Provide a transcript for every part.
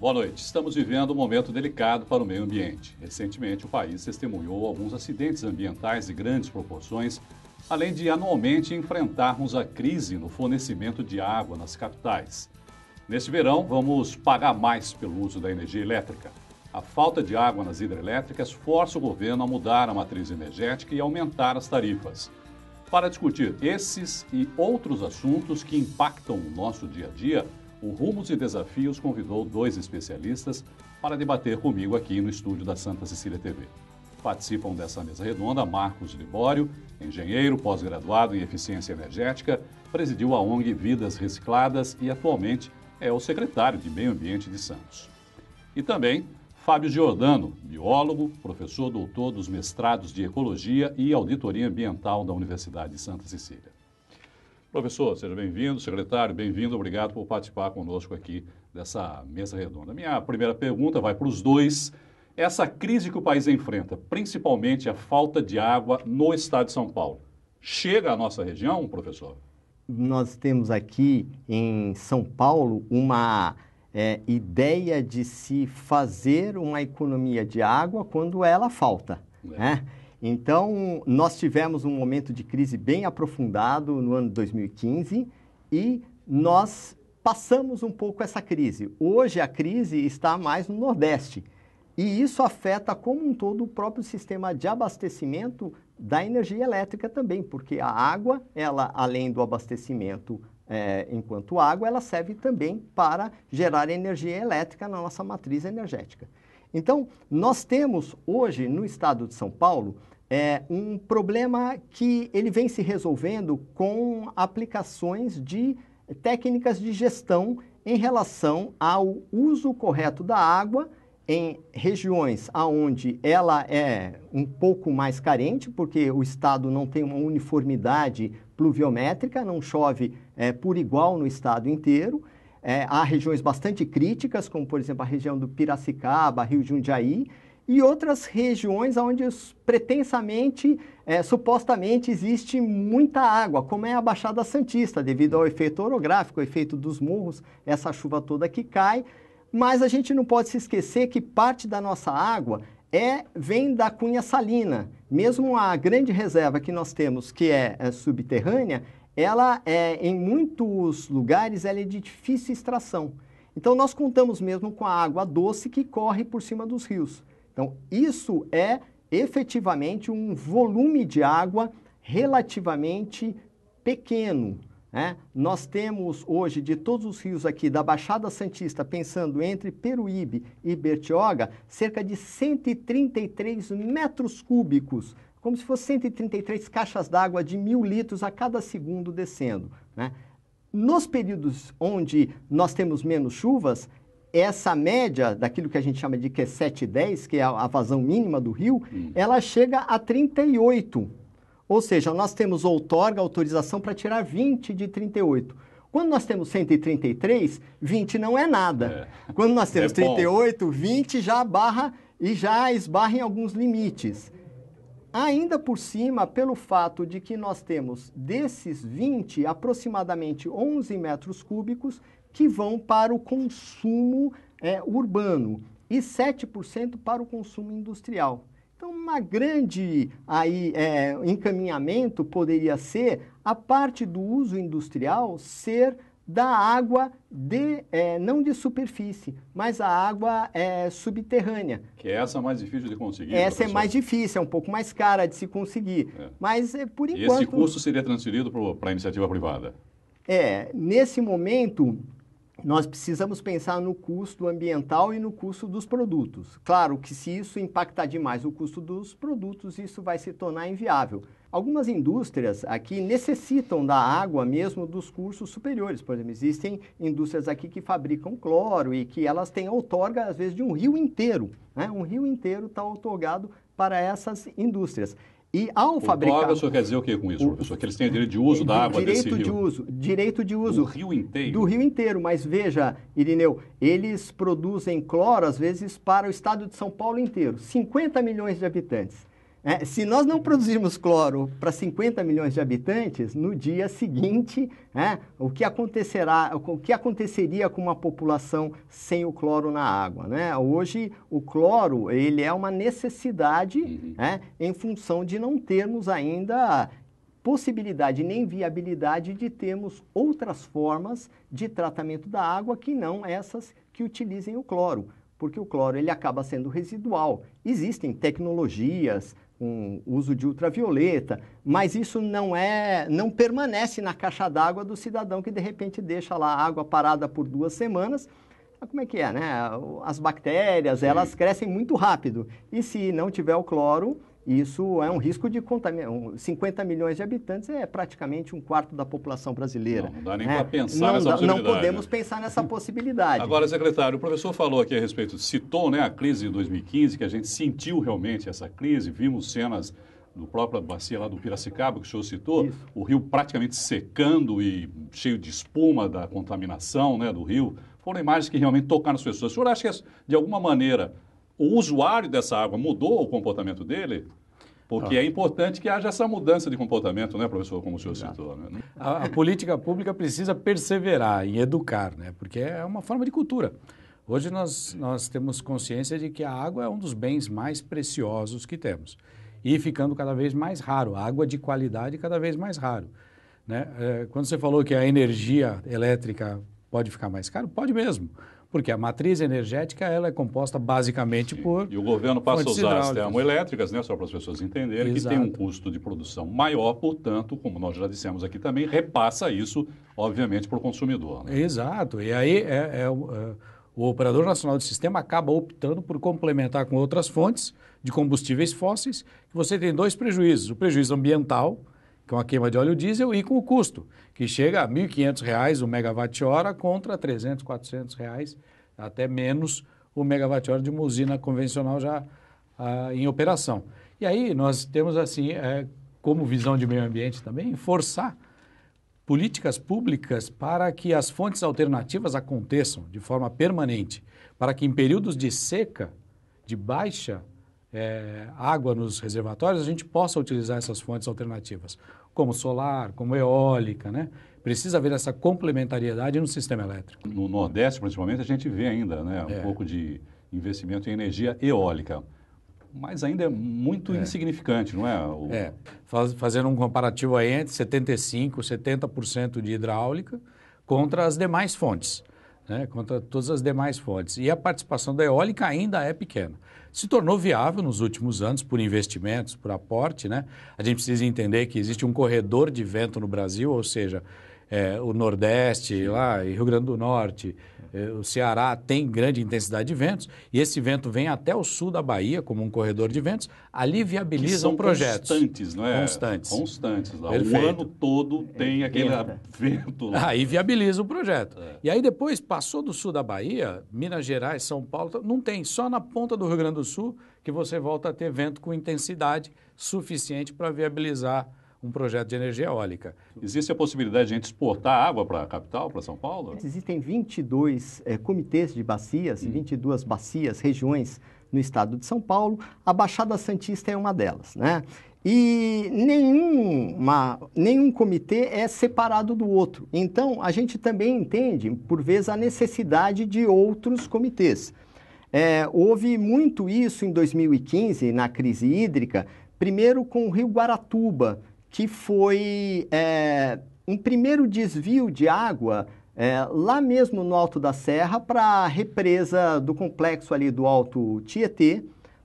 Boa noite. Estamos vivendo um momento delicado para o meio ambiente. Recentemente, o país testemunhou alguns acidentes ambientais de grandes proporções, além de anualmente enfrentarmos a crise no fornecimento de água nas capitais. Neste verão, vamos pagar mais pelo uso da energia elétrica. A falta de água nas hidrelétricas força o governo a mudar a matriz energética e aumentar as tarifas. Para discutir esses e outros assuntos que impactam o nosso dia a dia, o Rumos e Desafios convidou 2 especialistas para debater comigo aqui no estúdio da Santa Cecília TV. Participam dessa mesa redonda Marcos Libório, engenheiro, pós-graduado em eficiência energética, presidiu a ONG Vidas Recicladas e atualmente é o secretário de Meio Ambiente de Santos. E também Fábio Giordano, biólogo, professor doutor dos mestrados de Ecologia e Auditoria Ambiental da Universidade de Santa Cecília. Professor, seja bem-vindo. Secretário, bem-vindo. Obrigado por participar conosco aqui dessa mesa redonda. Minha primeira pergunta vai para os dois. Essa crise que o país enfrenta, principalmente a falta de água no estado de São Paulo, chega à nossa região, professor? Nós temos aqui em São Paulo uma ideia de se fazer uma economia de água quando ela falta, né? Então, nós tivemos um momento de crise bem aprofundado no ano de 2015 e nós passamos um pouco essa crise. Hoje, a crise está mais no Nordeste e isso afeta como um todo o próprio sistema de abastecimento da energia elétrica também, porque a água, ela, além do abastecimento enquanto água, ela serve também para gerar energia elétrica na nossa matriz energética. Então, nós temos hoje no estado de São Paulo um problema que ele vem se resolvendo com aplicações de técnicas de gestão em relação ao uso correto da água em regiões onde ela é um pouco mais carente, porque o estado não tem uma uniformidade pluviométrica, não chove por igual no estado inteiro. Há regiões bastante críticas, como por exemplo a região do Piracicaba, Rio Jundiaí, e outras regiões onde pretensamente, supostamente existe muita água, como é a Baixada Santista, devido ao efeito orográfico, o efeito dos morros, essa chuva toda que cai. Mas a gente não pode se esquecer que parte da nossa água vem da cunha salina. Mesmo a grande reserva que nós temos, que é subterrânea, ela em muitos lugares ela é de difícil extração. Então nós contamos mesmo com a água doce que corre por cima dos rios. Então isso é efetivamente um volume de água relativamente pequeno. Nós temos hoje, de todos os rios aqui da Baixada Santista, pensando entre Peruíbe e Bertioga, cerca de 133 metros cúbicos, como se fosse 133 caixas d'água de 1.000 litros a cada segundo descendo, né? Nos períodos onde nós temos menos chuvas, essa média daquilo que a gente chama de Q710, que é a vazão mínima do rio, ela chega a 38. Ou seja, nós temos outorga, autorização para tirar 20 de 38. Quando nós temos 133, 20 não é nada. Quando nós temos 38, 20 já esbarra em alguns limites. Ainda por cima, pelo fato de que nós temos desses 20, aproximadamente 11 metros cúbicos que vão para o consumo urbano e 7% para o consumo industrial. Então, uma grande encaminhamento poderia ser a parte do uso industrial ser da água não de superfície, mas a água subterrânea. Que essa é mais difícil de conseguir. Essa é mais difícil, é um pouco mais cara de se conseguir. Mas, por enquanto... E esse custo seria transferido para a iniciativa privada? Nesse momento... Nós precisamos pensar no custo ambiental e no custo dos produtos. Claro que se isso impactar demais o custo dos produtos, isso vai se tornar inviável. Algumas indústrias aqui necessitam da água mesmo dos cursos superiores. Por exemplo, existem indústrias aqui que fabricam cloro e que elas têm outorga, às vezes, de um rio inteiro, né? Um rio inteiro está outorgado para essas indústrias. E ao fabricar... Outorga, o senhor quer dizer o que com isso, professor? Que eles têm direito de uso da água desse rio? Direito de uso. Do rio inteiro? Do rio inteiro, mas veja, Irineu, eles produzem cloro, às vezes, para o estado de São Paulo inteiro, 50 milhões de habitantes. Se nós não produzirmos cloro para 50 milhões de habitantes, no dia seguinte, o que aconteceria com uma população sem o cloro na água? Né? Hoje, o cloro ele é uma necessidade em função de não termos ainda possibilidade nem viabilidade de termos outras formas de tratamento da água que não essas que utilizem o cloro, porque o cloro ele acaba sendo residual. Existem tecnologias com uso de ultravioleta, mas isso não permanece na caixa d'água do cidadão que de repente deixa lá a água parada por 2 semanas. Como é que é, né? As bactérias, elas crescem muito rápido e se não tiver o cloro, isso é um risco de contaminação. 50 milhões de habitantes é praticamente 1/4 da população brasileira. Não dá nem para pensar nessa possibilidade. Não podemos pensar nessa possibilidade. Agora, secretário, o professor falou aqui a respeito, citou, né, a crise de 2015, que a gente sentiu realmente essa crise, vimos cenas do próprio bacia lá do Piracicaba, que o senhor citou, isso. O rio praticamente secando e cheio de espuma da contaminação, né, do rio. Foram imagens que realmente tocaram as pessoas. O senhor acha que, de alguma maneira, o usuário dessa água mudou o comportamento dele? Porque é importante que haja essa mudança de comportamento, né, professor, como o senhor citou. Né? A política pública precisa perseverar em educar, né, porque é uma forma de cultura. Hoje nós temos consciência de que a água é um dos bens mais preciosos que temos e ficando cada vez mais raro, a água de qualidade cada vez mais raro. Né? Quando você falou que a energia elétrica pode ficar mais caro, pode mesmo. Porque a matriz energética ela é composta basicamente por... E o governo passa a usar as termoelétricas, né, só para as pessoas entenderem, que tem um custo de produção maior, portanto, como nós já dissemos aqui também, repassa isso, obviamente, para o consumidor. Né? Exato. E aí o Operador Nacional do Sistema acaba optando por complementar com outras fontes de combustíveis fósseis, que você tem 2 prejuízos. O prejuízo ambiental, com a queima de óleo diesel, e com o custo, que chega a R$ 1.500 o megawatt-hora contra R$ 300, R$ 400, até menos o megawatt-hora de uma usina convencional já em operação. E aí nós temos, assim, como visão de meio ambiente também, forçar políticas públicas para que as fontes alternativas aconteçam de forma permanente, para que em períodos de seca, de baixa água nos reservatórios, a gente possa utilizar essas fontes alternativas, como solar, como eólica, né? Precisa haver essa complementariedade no sistema elétrico. No Nordeste, principalmente, a gente vê ainda, né, um pouco de investimento em energia eólica, mas ainda é muito insignificante, não é? Fazendo um comparativo aí entre 75%, 70% de hidráulica contra as demais fontes, né? Contra todas as demais fontes. E a participação da eólica ainda é pequena. Se tornou viável nos últimos anos por investimentos, por aporte, né? A gente precisa entender que existe um corredor de vento no Brasil, ou seja, o Nordeste, lá, e Rio Grande do Norte, o Ceará tem grande intensidade de ventos, e esse vento vem até o sul da Bahia como um corredor de ventos, ali viabilizam projetos. Constantes, não é? Constantes. Lá. O ano todo tem aquele vento lá. Aí viabiliza o projeto. E aí depois passou do sul da Bahia, Minas Gerais, São Paulo, não tem. Só na ponta do Rio Grande do Sul que você volta a ter vento com intensidade suficiente para viabilizar um projeto de energia eólica. Existe a possibilidade de a gente exportar água para a capital, para São Paulo? Existem 22 comitês de bacias, 22 bacias, regiões no estado de São Paulo. A Baixada Santista é uma delas, né? E nenhum comitê é separado do outro. Então, a gente também entende, por vezes, a necessidade de outros comitês. Houve muito isso em 2015, na crise hídrica, primeiro com o Rio Guaratuba, que foi um primeiro desvio de água lá mesmo no Alto da Serra para a represa do complexo ali do Alto Tietê,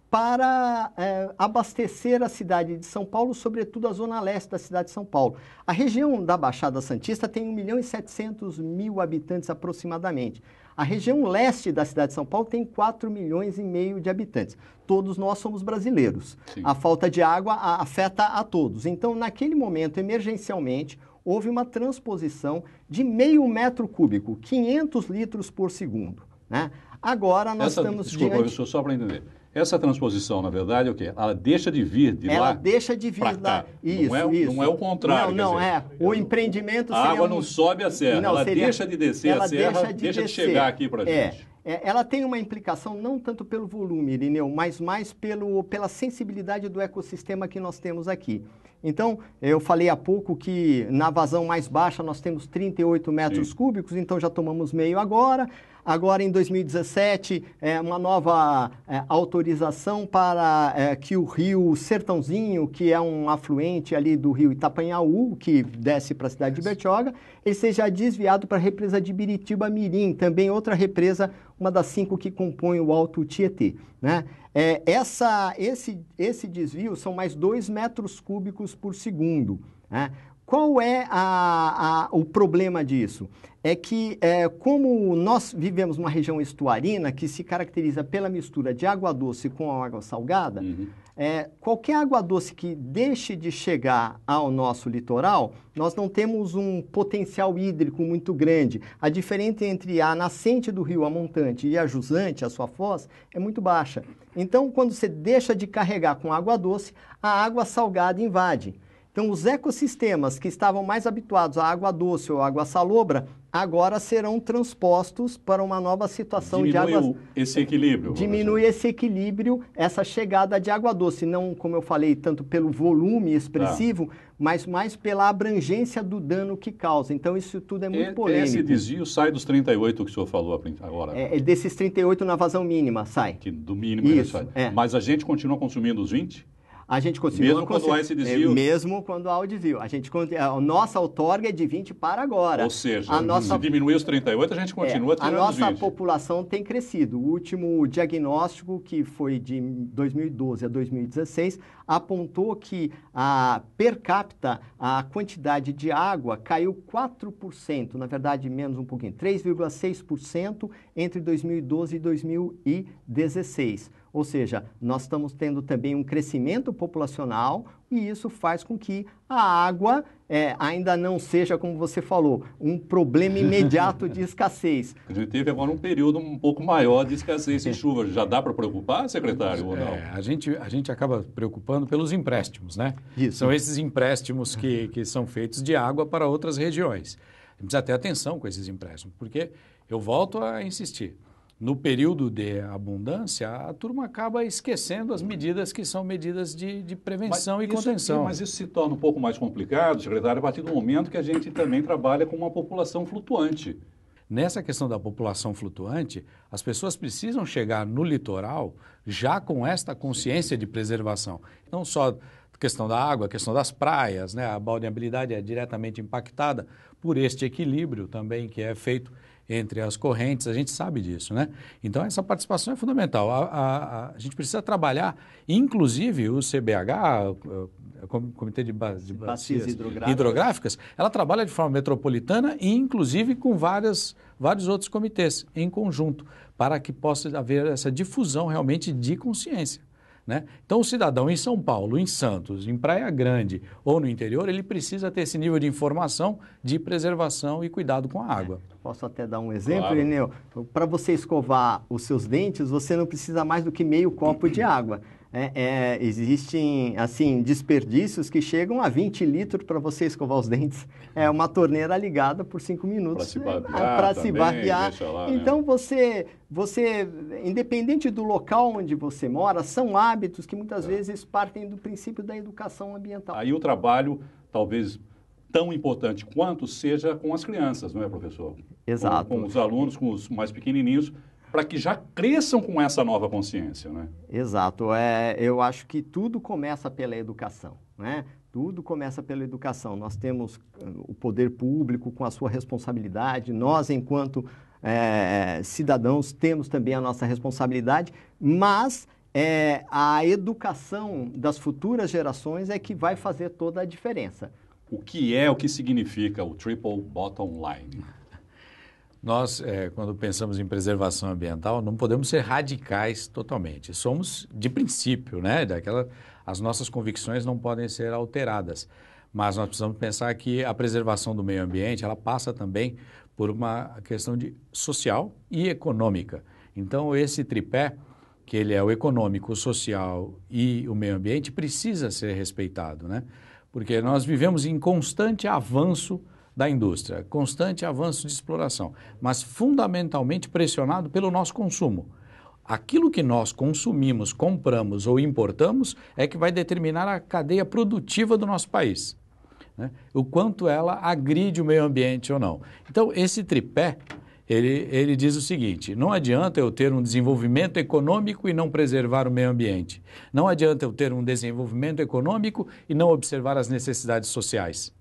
para abastecer a cidade de São Paulo, sobretudo a zona leste da cidade de São Paulo. A região da Baixada Santista tem 1.700.000 habitantes aproximadamente. A região leste da cidade de São Paulo tem 4,5 milhões de habitantes. Todos nós somos brasileiros. Sim. A falta de água afeta a todos. Então, naquele momento, emergencialmente, houve uma transposição de 0,5 metro cúbico, 500 litros por segundo. Né? Agora nós estamos Desculpa, professor, só para entender. Essa transposição, na verdade, é o quê? Ela deixa de vir de lá. Ela deixa de vir lá. Isso. Não é o contrário. Não, o empreendimento seria... A água não sobe a serra, ela deixa de descer a serra, deixa de chegar aqui para a gente. Ela tem uma implicação não tanto pelo volume, Irineu, mas mais pela sensibilidade do ecossistema que nós temos aqui. Então, eu falei há pouco que na vazão mais baixa nós temos 38 metros cúbicos, então já tomamos meio agora. Agora, em 2017, uma nova autorização para que o rio Sertãozinho, que é um afluente ali do rio Itapanhaú, que desce para a cidade de Bertioga, ele seja desviado para a represa de Biritiba-Mirim, também outra represa, uma das 5 que compõem o Alto Tietê, né? Esse desvio são mais 2 metros cúbicos por segundo, né? Qual é o problema disso? É que, como nós vivemos numa região estuarina que se caracteriza pela mistura de água doce com água salgada, qualquer água doce que deixe de chegar ao nosso litoral, nós não temos um potencial hídrico muito grande. A diferença entre a nascente do rio, a montante, e a jusante, a sua foz, é muito baixa. Então, quando você deixa de carregar com água doce, a água salgada invade. Então, os ecossistemas que estavam mais habituados à água doce ou água salobra, agora serão transpostos para uma nova situação de água... Diminui esse equilíbrio. Diminui esse equilíbrio, essa chegada de água doce. Não, como eu falei, tanto pelo volume expressivo, mas mais pela abrangência do dano que causa. Então, isso tudo é muito polêmico. Esse desvio sai dos 38 que o senhor falou agora. Desses 38 na vazão mínima, sai. Do mínimo ele sai. Mas a gente continua consumindo os 20? A gente continua... Mesmo quando há esse desvio? Mesmo quando há o desvio. A nossa outorga é de 20 para agora. Ou seja, se diminuir os 38, a gente continua tirando os 20. A nossa população tem crescido. O último diagnóstico, que foi de 2012 a 2016, apontou que per capita a quantidade de água caiu 4%, na verdade menos um pouquinho, 3,6% entre 2012 e 2016. Ou seja, nós estamos tendo também um crescimento populacional e isso faz com que a água ainda não seja, como você falou, um problema imediato de escassez. A gente teve agora um período um pouco maior de escassez de chuva. Já dá para preocupar, secretário, ou não? A gente acaba preocupando pelos empréstimos, né? Isso. São esses empréstimos que são feitos de água para outras regiões. A gente precisa ter atenção com esses empréstimos, porque eu volto a insistir. No período de abundância, a turma acaba esquecendo as medidas que são medidas de prevenção e contenção. Mas isso se torna um pouco mais complicado, secretário, a partir do momento que a gente também trabalha com uma população flutuante. Nessa questão da população flutuante, as pessoas precisam chegar no litoral já com esta consciência de preservação. Não só a questão da água, a questão das praias, né? A balneabilidade é diretamente impactada por este equilíbrio também que é feito entre as correntes, a gente sabe disso, né? Então, essa participação é fundamental. A gente precisa trabalhar, inclusive o CBH, Comitê de Bacias Hidrográficas, ela trabalha de forma metropolitana e, inclusive, com vários outros comitês em conjunto, para que possa haver essa difusão realmente de consciência. Né? Então, o cidadão em São Paulo, em Santos, em Praia Grande ou no interior, ele precisa ter esse nível de informação de preservação e cuidado com a água. Posso até dar um exemplo, Irineu? Para você escovar os seus dentes, você não precisa mais do que meio copo de água. Existem, assim, desperdícios que chegam a 20 litros para você escovar os dentes. É uma torneira ligada por 5 minutos para se barbear. Então, né? você, independente do local onde você mora, são hábitos que muitas vezes partem do princípio da educação ambiental. Aí o trabalho, talvez tão importante quanto seja com as crianças, não é, professor? Exato. Com os alunos, com os mais pequenininhos, para que já cresçam com essa nova consciência, né? Exato. Eu acho que tudo começa pela educação, né? Tudo começa pela educação. Nós temos o poder público com a sua responsabilidade, nós, enquanto cidadãos, temos também a nossa responsabilidade, mas a educação das futuras gerações é que vai fazer toda a diferença. O que significa o Triple Bottom Line? Nós, quando pensamos em preservação ambiental, não podemos ser radicais totalmente. Somos de princípio, né? As nossas convicções não podem ser alteradas. Mas nós precisamos pensar que a preservação do meio ambiente, ela passa também por uma questão social e econômica. Então, esse tripé que ele é o econômico, o social e o meio ambiente, precisa ser respeitado, né? Porque nós vivemos em constante avanço da indústria, constante avanço de exploração, mas fundamentalmente pressionado pelo nosso consumo. Aquilo que nós consumimos, compramos ou importamos é que vai determinar a cadeia produtiva do nosso país, né? O quanto ela agride o meio ambiente ou não. Então, esse tripé, ele diz o seguinte: não adianta eu ter um desenvolvimento econômico e não preservar o meio ambiente. Não adianta eu ter um desenvolvimento econômico e não observar as necessidades sociais.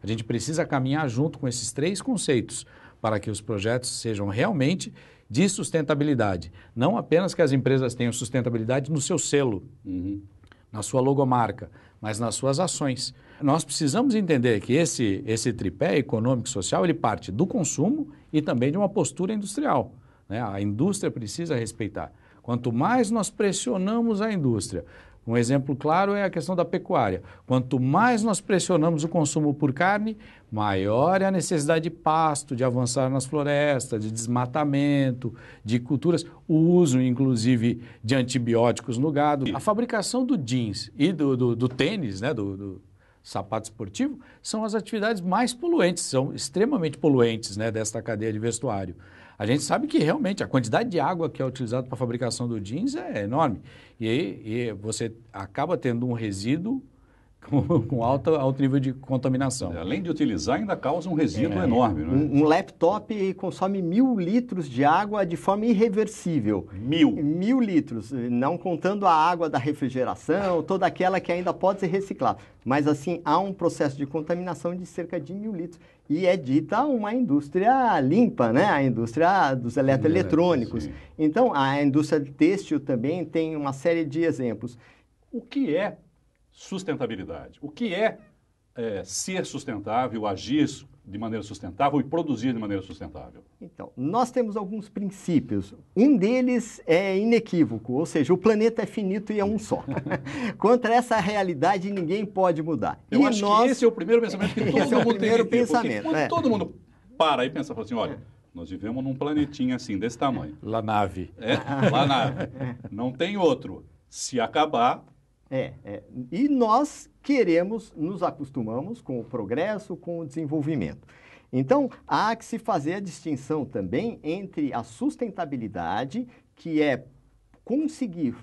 A gente precisa caminhar junto com esses três conceitos para que os projetos sejam realmente de sustentabilidade. Não apenas que as empresas tenham sustentabilidade no seu selo, na sua logomarca, mas nas suas ações. Nós precisamos entender que esse tripé econômico e social, ele parte do consumo e também de uma postura industrial, né? A indústria precisa respeitar. Quanto mais nós pressionamos a indústria, um exemplo claro é a questão da pecuária. Quanto mais nós pressionamos o consumo por carne, maior é a necessidade de pasto, de avançar nas florestas, de desmatamento, de culturas, o uso, inclusive, de antibióticos no gado. A fabricação do jeans e do tênis, né, do sapato esportivo, são as atividades mais poluentes, são extremamente poluentes, né, desta cadeia de vestuário. A gente sabe que realmente a quantidade de água que é utilizada para a fabricação do jeans é enorme. E você acaba tendo um resíduo com alto nível de contaminação. Além de utilizar, ainda causa um resíduo enorme. Não é? Um laptop consome 1.000 litros de água de forma irreversível. 1.000 litros, não contando a água da refrigeração, toda aquela que ainda pode ser reciclada. Mas assim, há um processo de contaminação de cerca de 1.000 litros. E é dita uma indústria limpa, né? A indústria dos eletroeletrônicos. Então, a indústria têxtil também tem uma série de exemplos. O que é sustentabilidade? O que é ser sustentável, agir de maneira sustentável e produzir de maneira sustentável? Então, nós temos alguns princípios. Um deles é inequívoco, ou seja, o planeta é finito e é um só. Contra essa realidade, ninguém pode mudar. Eu acho que esse é o primeiro pensamento que todo mundo tem que ter. Porque quando todo mundo para e pensa assim, olha, nós vivemos num planetinha assim, desse tamanho. La nave. La nave. Não tem outro. Se acabar... E nós nos acostumamos com o progresso, com o desenvolvimento. Então, há que se fazer a distinção também entre a sustentabilidade, que é conseguir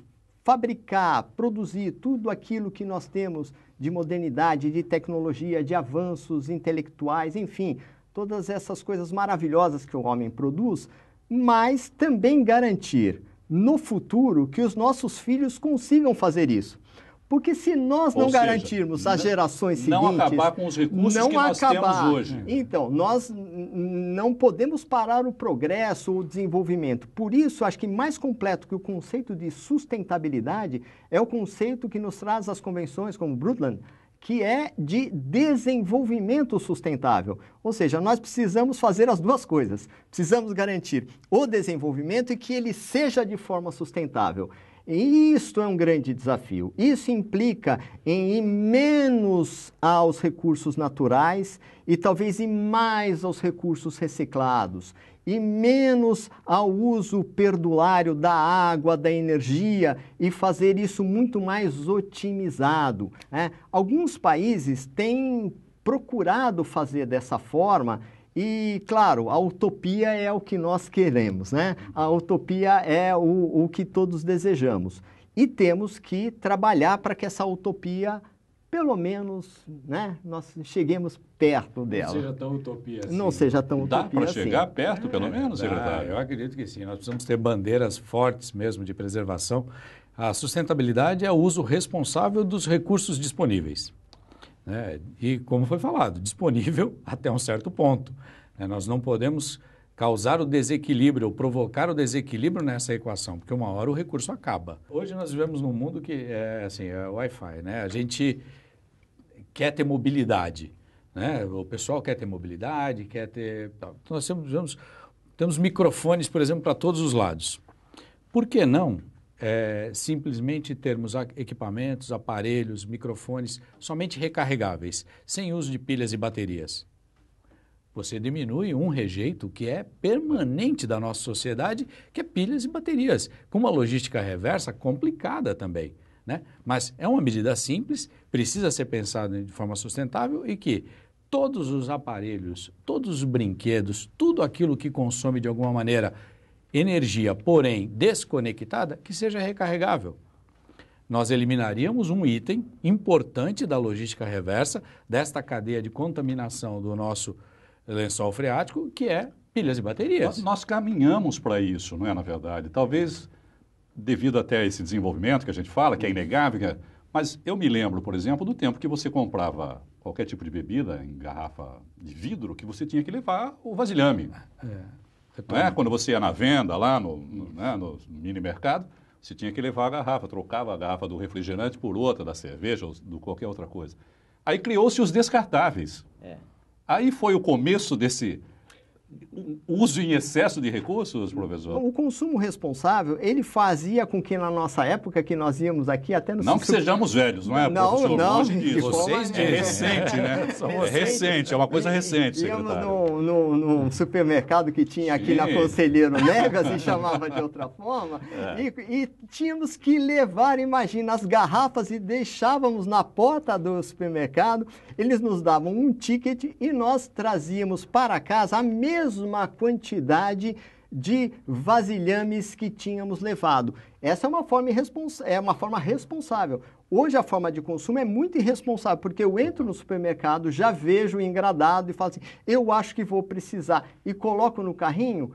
fabricar, produzir tudo aquilo que nós temos de modernidade, de tecnologia, de avanços intelectuais, enfim, todas essas coisas maravilhosas que o homem produz, mas também garantir no futuro que os nossos filhos consigam fazer isso. Porque se nós não garantirmos às gerações seguintes... Não acabar com os recursos que nós temos hoje. Então, nós não podemos parar o progresso ou o desenvolvimento. Por isso, acho que mais completo que o conceito de sustentabilidade é o conceito que nos traz as convenções como Brundtland, que é de desenvolvimento sustentável. Ou seja, nós precisamos fazer as duas coisas. Precisamos garantir o desenvolvimento e que ele seja de forma sustentável. E isto é um grande desafio. Isso implica em ir menos aos recursos naturais e talvez ir mais aos recursos reciclados. E menos ao uso perdulário da água, da energia e fazer isso muito mais otimizado, né? Alguns países têm procurado fazer dessa forma. E, claro, a utopia é o que nós queremos, né? A utopia é o que todos desejamos. E temos que trabalhar para que essa utopia, pelo menos, né, nós cheguemos perto dela. Não seja tão utopia assim. Não seja tão utopia assim. Dá para chegar perto, pelo menos, secretário? Eu acredito que sim. Nós precisamos ter bandeiras fortes mesmo de preservação. A sustentabilidade é o uso responsável dos recursos disponíveis. E, como foi falado, disponível até um certo ponto. Nós não podemos causar o desequilíbrio ou provocar o desequilíbrio nessa equação, porque uma hora o recurso acaba. Hoje nós vivemos num mundo que é assim, é Wi-Fi, né? A gente quer ter mobilidade, né? O pessoal quer ter mobilidade, quer ter... Então, nós temos microfones, por exemplo, para todos os lados. Por que não simplesmente termos equipamentos, aparelhos, microfones somente recarregáveis, sem uso de pilhas e baterias? você diminui um rejeito que é permanente da nossa sociedade, que é pilhas e baterias, com uma logística reversa complicada também, né? Mas é uma medida simples, precisa ser pensada de forma sustentável e que todos os aparelhos, todos os brinquedos, tudo aquilo que consome de alguma maneira energia, porém desconectada, que seja recarregável. Nós eliminaríamos um item importante da logística reversa, desta cadeia de contaminação do nosso lençol freático, que é pilhas e baterias. Nós caminhamos para isso, não é, na verdade? Talvez devido até a esse desenvolvimento que a gente fala, que é inegável, mas eu me lembro, por exemplo, do tempo que você comprava qualquer tipo de bebida em garrafa de vidro, que você tinha que levar o vasilhame. Não é? Quando você ia na venda lá no mini mercado, você tinha que levar a garrafa, trocava a garrafa do refrigerante por outra, da cerveja ou de qualquer outra coisa. Aí criou-se os descartáveis. Aí foi o começo desse uso em excesso de recursos, professor? O consumo responsável, ele fazia com que na nossa época, que nós íamos aqui até no... Não que sejamos velhos, não é, professor? Não, longe disso. Vocês é recente, né? É recente, é uma coisa recente, secretário. Íamos num supermercado que tinha aqui na Conselheiro Negas, e chamava de outra forma, e tínhamos que levar, imagina, as garrafas e deixávamos na porta do supermercado, eles nos davam um ticket e nós trazíamos para casa a mesma quantidade de vasilhames que tínhamos levado. Essa é uma forma responsável. Hoje a forma de consumo é muito irresponsável, porque eu entro no supermercado, já vejo engradado e falo assim, eu acho que vou precisar, e coloco no carrinho.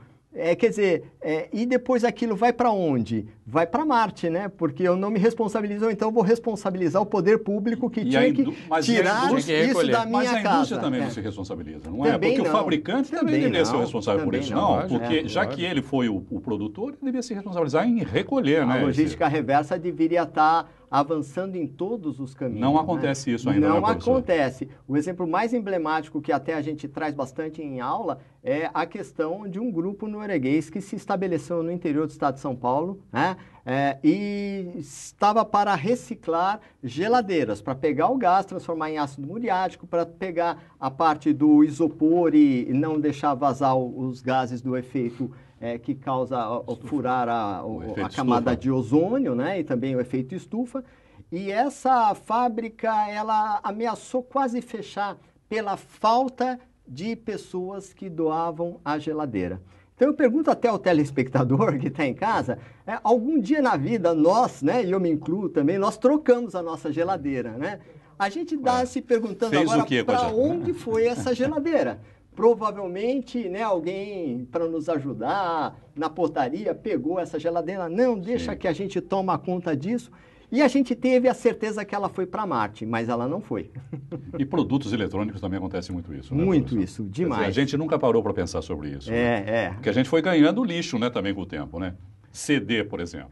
E depois aquilo vai para onde? Vai para Marte, né? Porque eu não me responsabilizo, então eu vou responsabilizar o poder público que tinha que tirar isso da minha casa. Mas a indústria também não se responsabiliza, não é? Porque o fabricante também deveria ser responsável por isso, não? Porque já que ele foi o produtor, ele deveria se responsabilizar em recolher, né? A logística reversa deveria estar avançando em todos os caminhos. Não acontece isso ainda, não acontece. O exemplo mais emblemático que até a gente traz bastante em aula é a questão de um grupo norueguês que se estabeleceu no interior do estado de São Paulo, né? E estava para reciclar geladeiras, para pegar o gás, transformar em ácido muriático, para pegar a parte do isopor e não deixar vazar os gases do efeito que causa furar a camada de ozônio, né? E também o efeito estufa. E essa fábrica, ela ameaçou quase fechar pela falta de pessoas que doavam a geladeira. Então eu pergunto até ao telespectador que está em casa, algum dia na vida nós, né, e eu me incluo também, nós trocamos a nossa geladeira, né? A gente está se perguntando agora para onde foi essa geladeira. Provavelmente, né, alguém para nos ajudar na portaria pegou essa geladeira. Não, deixa que a gente toma conta disso. E a gente teve a certeza que ela foi para Marte, mas ela não foi. E produtos eletrônicos também acontece muito isso, né? Muito isso, demais. Dizer, a gente nunca parou para pensar sobre isso. Porque a gente foi ganhando lixo, né, também com o tempo, né? CD, por exemplo.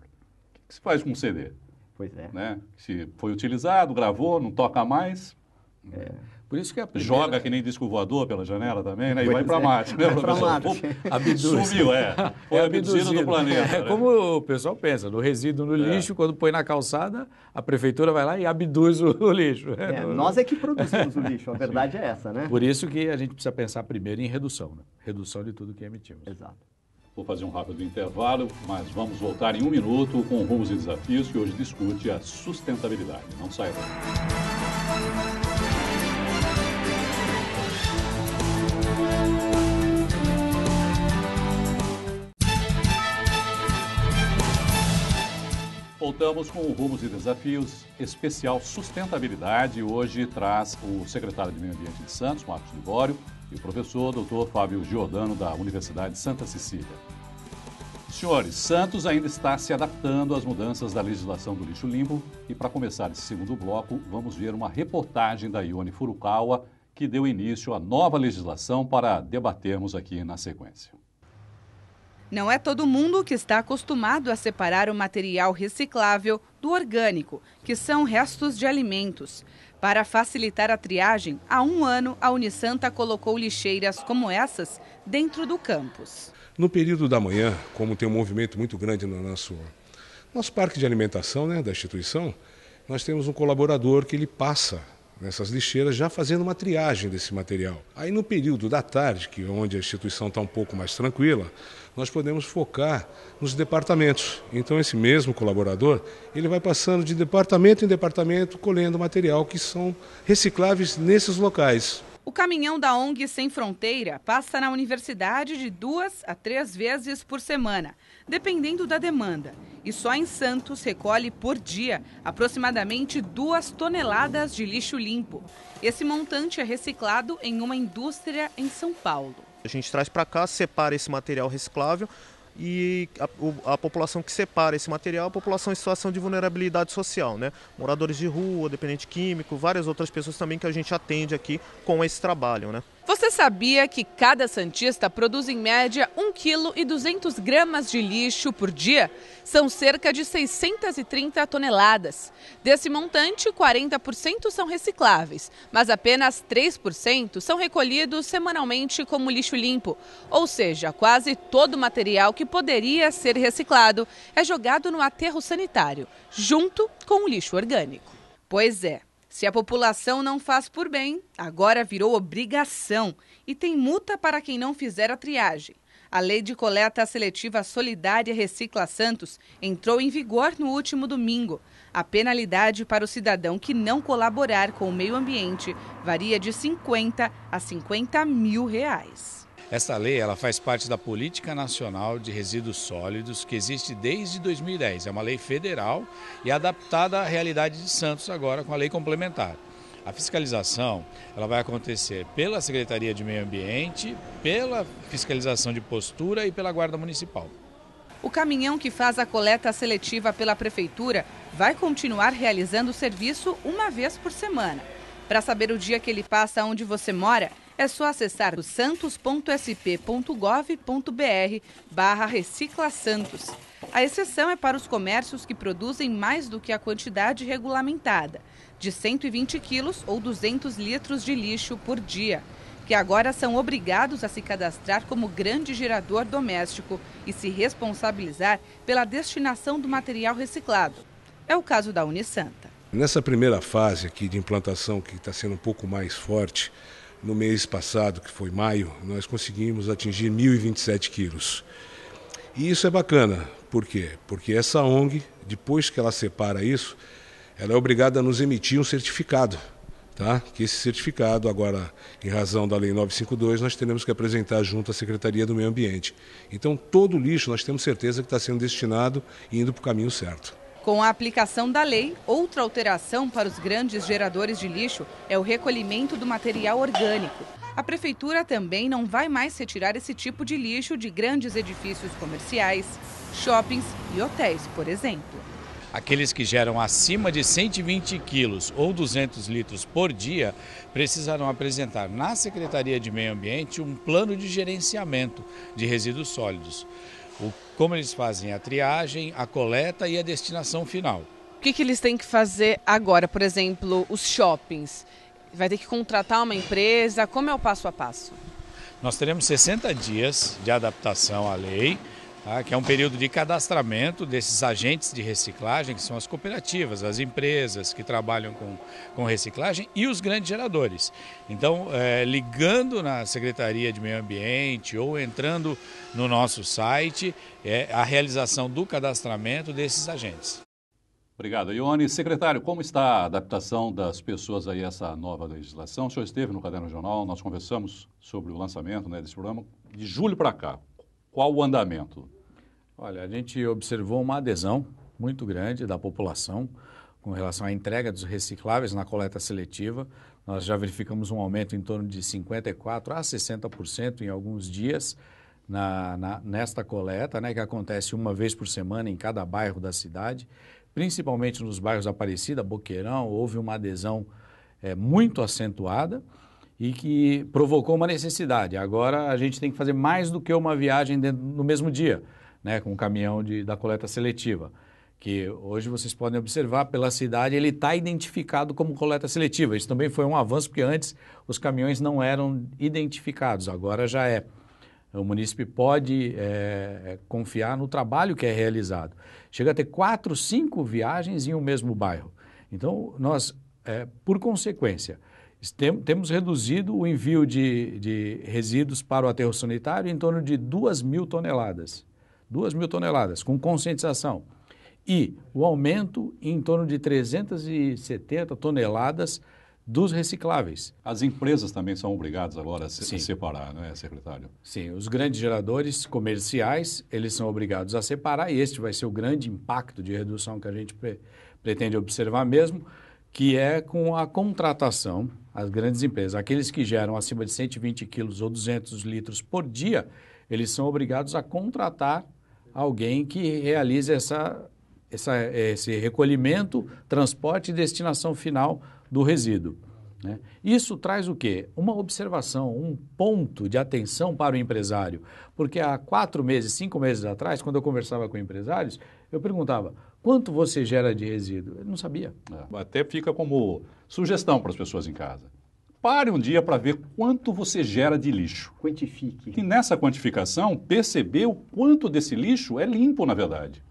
O que se faz com CD? Pois é. Né? Se foi utilizado, gravou, não toca mais... Por isso que a primeira... Joga que nem disco voador pela janela também, né? E vai para Marte, né, professor? Sumiu, Foi abduzido do planeta. Como o pessoal pensa, no resíduo no lixo, quando põe na calçada, a prefeitura vai lá e abduz o lixo. Nós é que produzimos o lixo, a verdade é essa, né? Por isso que a gente precisa pensar primeiro em redução, né? Redução de tudo que emitimos. Exato. Vou fazer um rápido intervalo, mas vamos voltar em um minuto com Rumos e Desafios, que hoje discute a sustentabilidade. Não saia daí. Voltamos com o Rumos e Desafios, especial sustentabilidade. Hoje traz o secretário de Meio Ambiente de Santos, Marcos Libório, e o professor Dr. Fábio Giordano, da Universidade de Santa Cecília. Senhores, Santos ainda está se adaptando às mudanças da legislação do lixo limpo e para começar esse segundo bloco, vamos ver uma reportagem da Ione Furukawa que deu início à nova legislação para debatermos aqui na sequência. Não é todo mundo que está acostumado a separar o material reciclável do orgânico, que são restos de alimentos. Para facilitar a triagem, há 1 ano a Unisanta colocou lixeiras como essas dentro do campus. No período da manhã, como tem um movimento muito grande no nosso parque de alimentação, né, da instituição, nós temos um colaborador que ele passa nessas lixeiras, já fazendo uma triagem desse material. Aí no período da tarde, que é onde a instituição está um pouco mais tranquila, nós podemos focar nos departamentos. Então esse mesmo colaborador, ele vai passando de departamento em departamento, colhendo material que são recicláveis nesses locais. O caminhão da ONG Sem Fronteira passa na universidade de 2 a 3 vezes por semana, dependendo da demanda. E só em Santos recolhe por dia aproximadamente 2 toneladas de lixo limpo. Esse montante é reciclado em uma indústria em São Paulo. A gente traz para cá, separa esse material reciclável e a população que separa esse material é a população em situação de vulnerabilidade social, né? Moradores de rua, dependente químico, várias outras pessoas também que a gente atende aqui com esse trabalho, né? Você sabia que cada santista produz em média 1,2 kg de lixo por dia? São cerca de 630 toneladas. Desse montante, 40% são recicláveis, mas apenas 3% são recolhidos semanalmente como lixo limpo. Ou seja, quase todo o material que poderia ser reciclado é jogado no aterro sanitário, junto com o lixo orgânico. Pois é. Se a população não faz por bem, agora virou obrigação e tem multa para quem não fizer a triagem. A Lei de Coleta Seletiva Solidária Recicla Santos entrou em vigor no último domingo. A penalidade para o cidadão que não colaborar com o meio ambiente varia de 50 a 50 mil reais. Esta lei ela faz parte da Política Nacional de Resíduos Sólidos, que existe desde 2010. É uma lei federal e adaptada à realidade de Santos agora com a lei complementar. A fiscalização ela vai acontecer pela Secretaria de Meio Ambiente, pela fiscalização de postura e pela Guarda Municipal. O caminhão que faz a coleta seletiva pela Prefeitura vai continuar realizando o serviço uma vez por semana. Para saber o dia que ele passa onde você mora, é só acessar o santos.sp.gov.br/reciclasantos. A exceção é para os comércios que produzem mais do que a quantidade regulamentada, de 120 quilos ou 200 litros de lixo por dia, que agora são obrigados a se cadastrar como grande gerador doméstico e se responsabilizar pela destinação do material reciclado. É o caso da Unisanta. Nessa primeira fase aqui de implantação, que está sendo um pouco mais forte, no mês passado, que foi maio, nós conseguimos atingir 1.027 quilos. E isso é bacana. Por quê? Porque essa ONG, depois que ela separa isso, ela é obrigada a nos emitir um certificado. Tá? Que esse certificado, agora, em razão da Lei 952, nós teremos que apresentar junto à Secretaria do Meio Ambiente. Então, todo o lixo nós temos certeza que está sendo destinado e indo para o caminho certo. Com a aplicação da lei, outra alteração para os grandes geradores de lixo é o recolhimento do material orgânico. A Prefeitura também não vai mais retirar esse tipo de lixo de grandes edifícios comerciais, shoppings e hotéis, por exemplo. Aqueles que geram acima de 120 quilos ou 200 litros por dia precisarão apresentar na Secretaria de Meio Ambiente um plano de gerenciamento de resíduos sólidos. Como eles fazem a triagem, a coleta e a destinação final. O que eles têm que fazer agora? Por exemplo, os shoppings. Vai ter que contratar uma empresa? Como é o passo a passo? Nós teremos 60 dias de adaptação à lei, tá? Que é um período de cadastramento desses agentes de reciclagem, que são as cooperativas, as empresas que trabalham com reciclagem e os grandes geradores. Então, ligando na Secretaria de Meio Ambiente ou entrando no nosso site, a realização do cadastramento desses agentes. Obrigado, Ione. Secretário, como está a adaptação das pessoas aí a essa nova legislação? O senhor esteve no Caderno Jornal, nós conversamos sobre o lançamento, desse programa de julho para cá. Qual o andamento? Olha, a gente observou uma adesão muito grande da população com relação à entrega dos recicláveis na coleta seletiva. Nós já verificamos um aumento em torno de 54% a 60% em alguns dias nesta coleta, né, que acontece uma vez por semana em cada bairro da cidade. Principalmente nos bairros Aparecida, Boqueirão, houve uma adesão muito acentuada e que provocou uma necessidade. Agora a gente tem que fazer mais do que uma viagem no mesmo dia, né, com o caminhão da coleta seletiva, que hoje vocês podem observar pela cidade, ele está identificado como coleta seletiva. Isso também foi um avanço, porque antes os caminhões não eram identificados, agora já é. O munícipe pode confiar no trabalho que é realizado. Chega a ter 4, 5 viagens em um mesmo bairro. Então, nós por consequência, temos reduzido o envio de resíduos para o aterro sanitário em torno de 2.000 toneladas. 2.000 toneladas, com conscientização. E o aumento em torno de 370 toneladas dos recicláveis. As empresas também são obrigadas agora a separar, não é, secretário? Sim, os grandes geradores comerciais, eles são obrigados a separar, e este vai ser o grande impacto de redução que a gente pretende observar mesmo, que é com a contratação, as grandes empresas, aqueles que geram acima de 120 quilos ou 200 litros por dia, eles são obrigados a contratar alguém que realize esse recolhimento, transporte e destinação final do resíduo, né? Isso traz o quê? Uma observação, um ponto de atenção para o empresário, porque há 4 meses, 5 meses atrás, quando eu conversava com empresários, eu perguntava, quanto você gera de resíduo? Ele não sabia. Até fica como sugestão para as pessoas em casa. Pare um dia para ver quanto você gera de lixo. Quantifique. E nessa quantificação, perceber o quanto desse lixo é limpo, na verdade.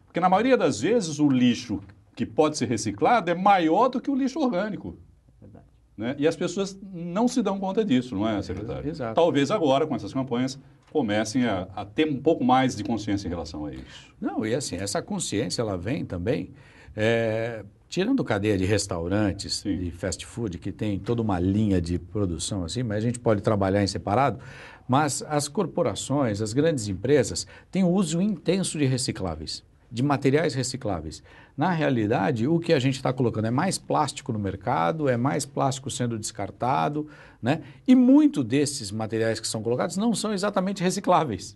Porque na maioria das vezes o lixo que pode ser reciclado é maior do que o lixo orgânico. Verdade. Né? E as pessoas não se dão conta disso, não é, secretário? Exato. Talvez agora, com essas campanhas, comecem a ter um pouco mais de consciência em relação a isso. Não, e assim, essa consciência ela vem também, tirando cadeia de restaurantes, Sim. de fast food, que tem toda uma linha de produção assim, mas a gente pode trabalhar em separado, mas as corporações, as grandes empresas, têm o uso intenso de recicláveis, de materiais recicláveis. Na realidade, o que a gente está colocando é mais plástico no mercado, é mais plástico sendo descartado, né? E muito desses materiais que são colocados não são exatamente recicláveis,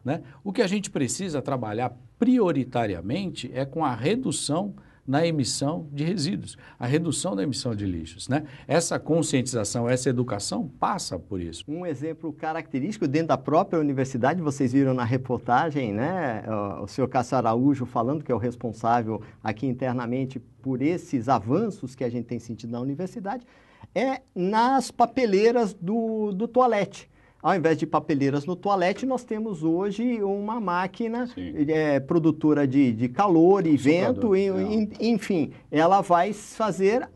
né? O que a gente precisa trabalhar prioritariamente é com a redução na emissão de resíduos, a redução da emissão de lixos, né? Essa conscientização, essa educação passa por isso. Um exemplo característico dentro da própria universidade, vocês viram na reportagem, né? O senhor Cássio Araújo falando que é o responsável aqui internamente por esses avanços que a gente tem sentido na universidade, é nas papeleiras do toalete. Ao invés de papeleiras no toalete, nós temos hoje uma máquina produtora de calor e vento, enfim, ela vai fazer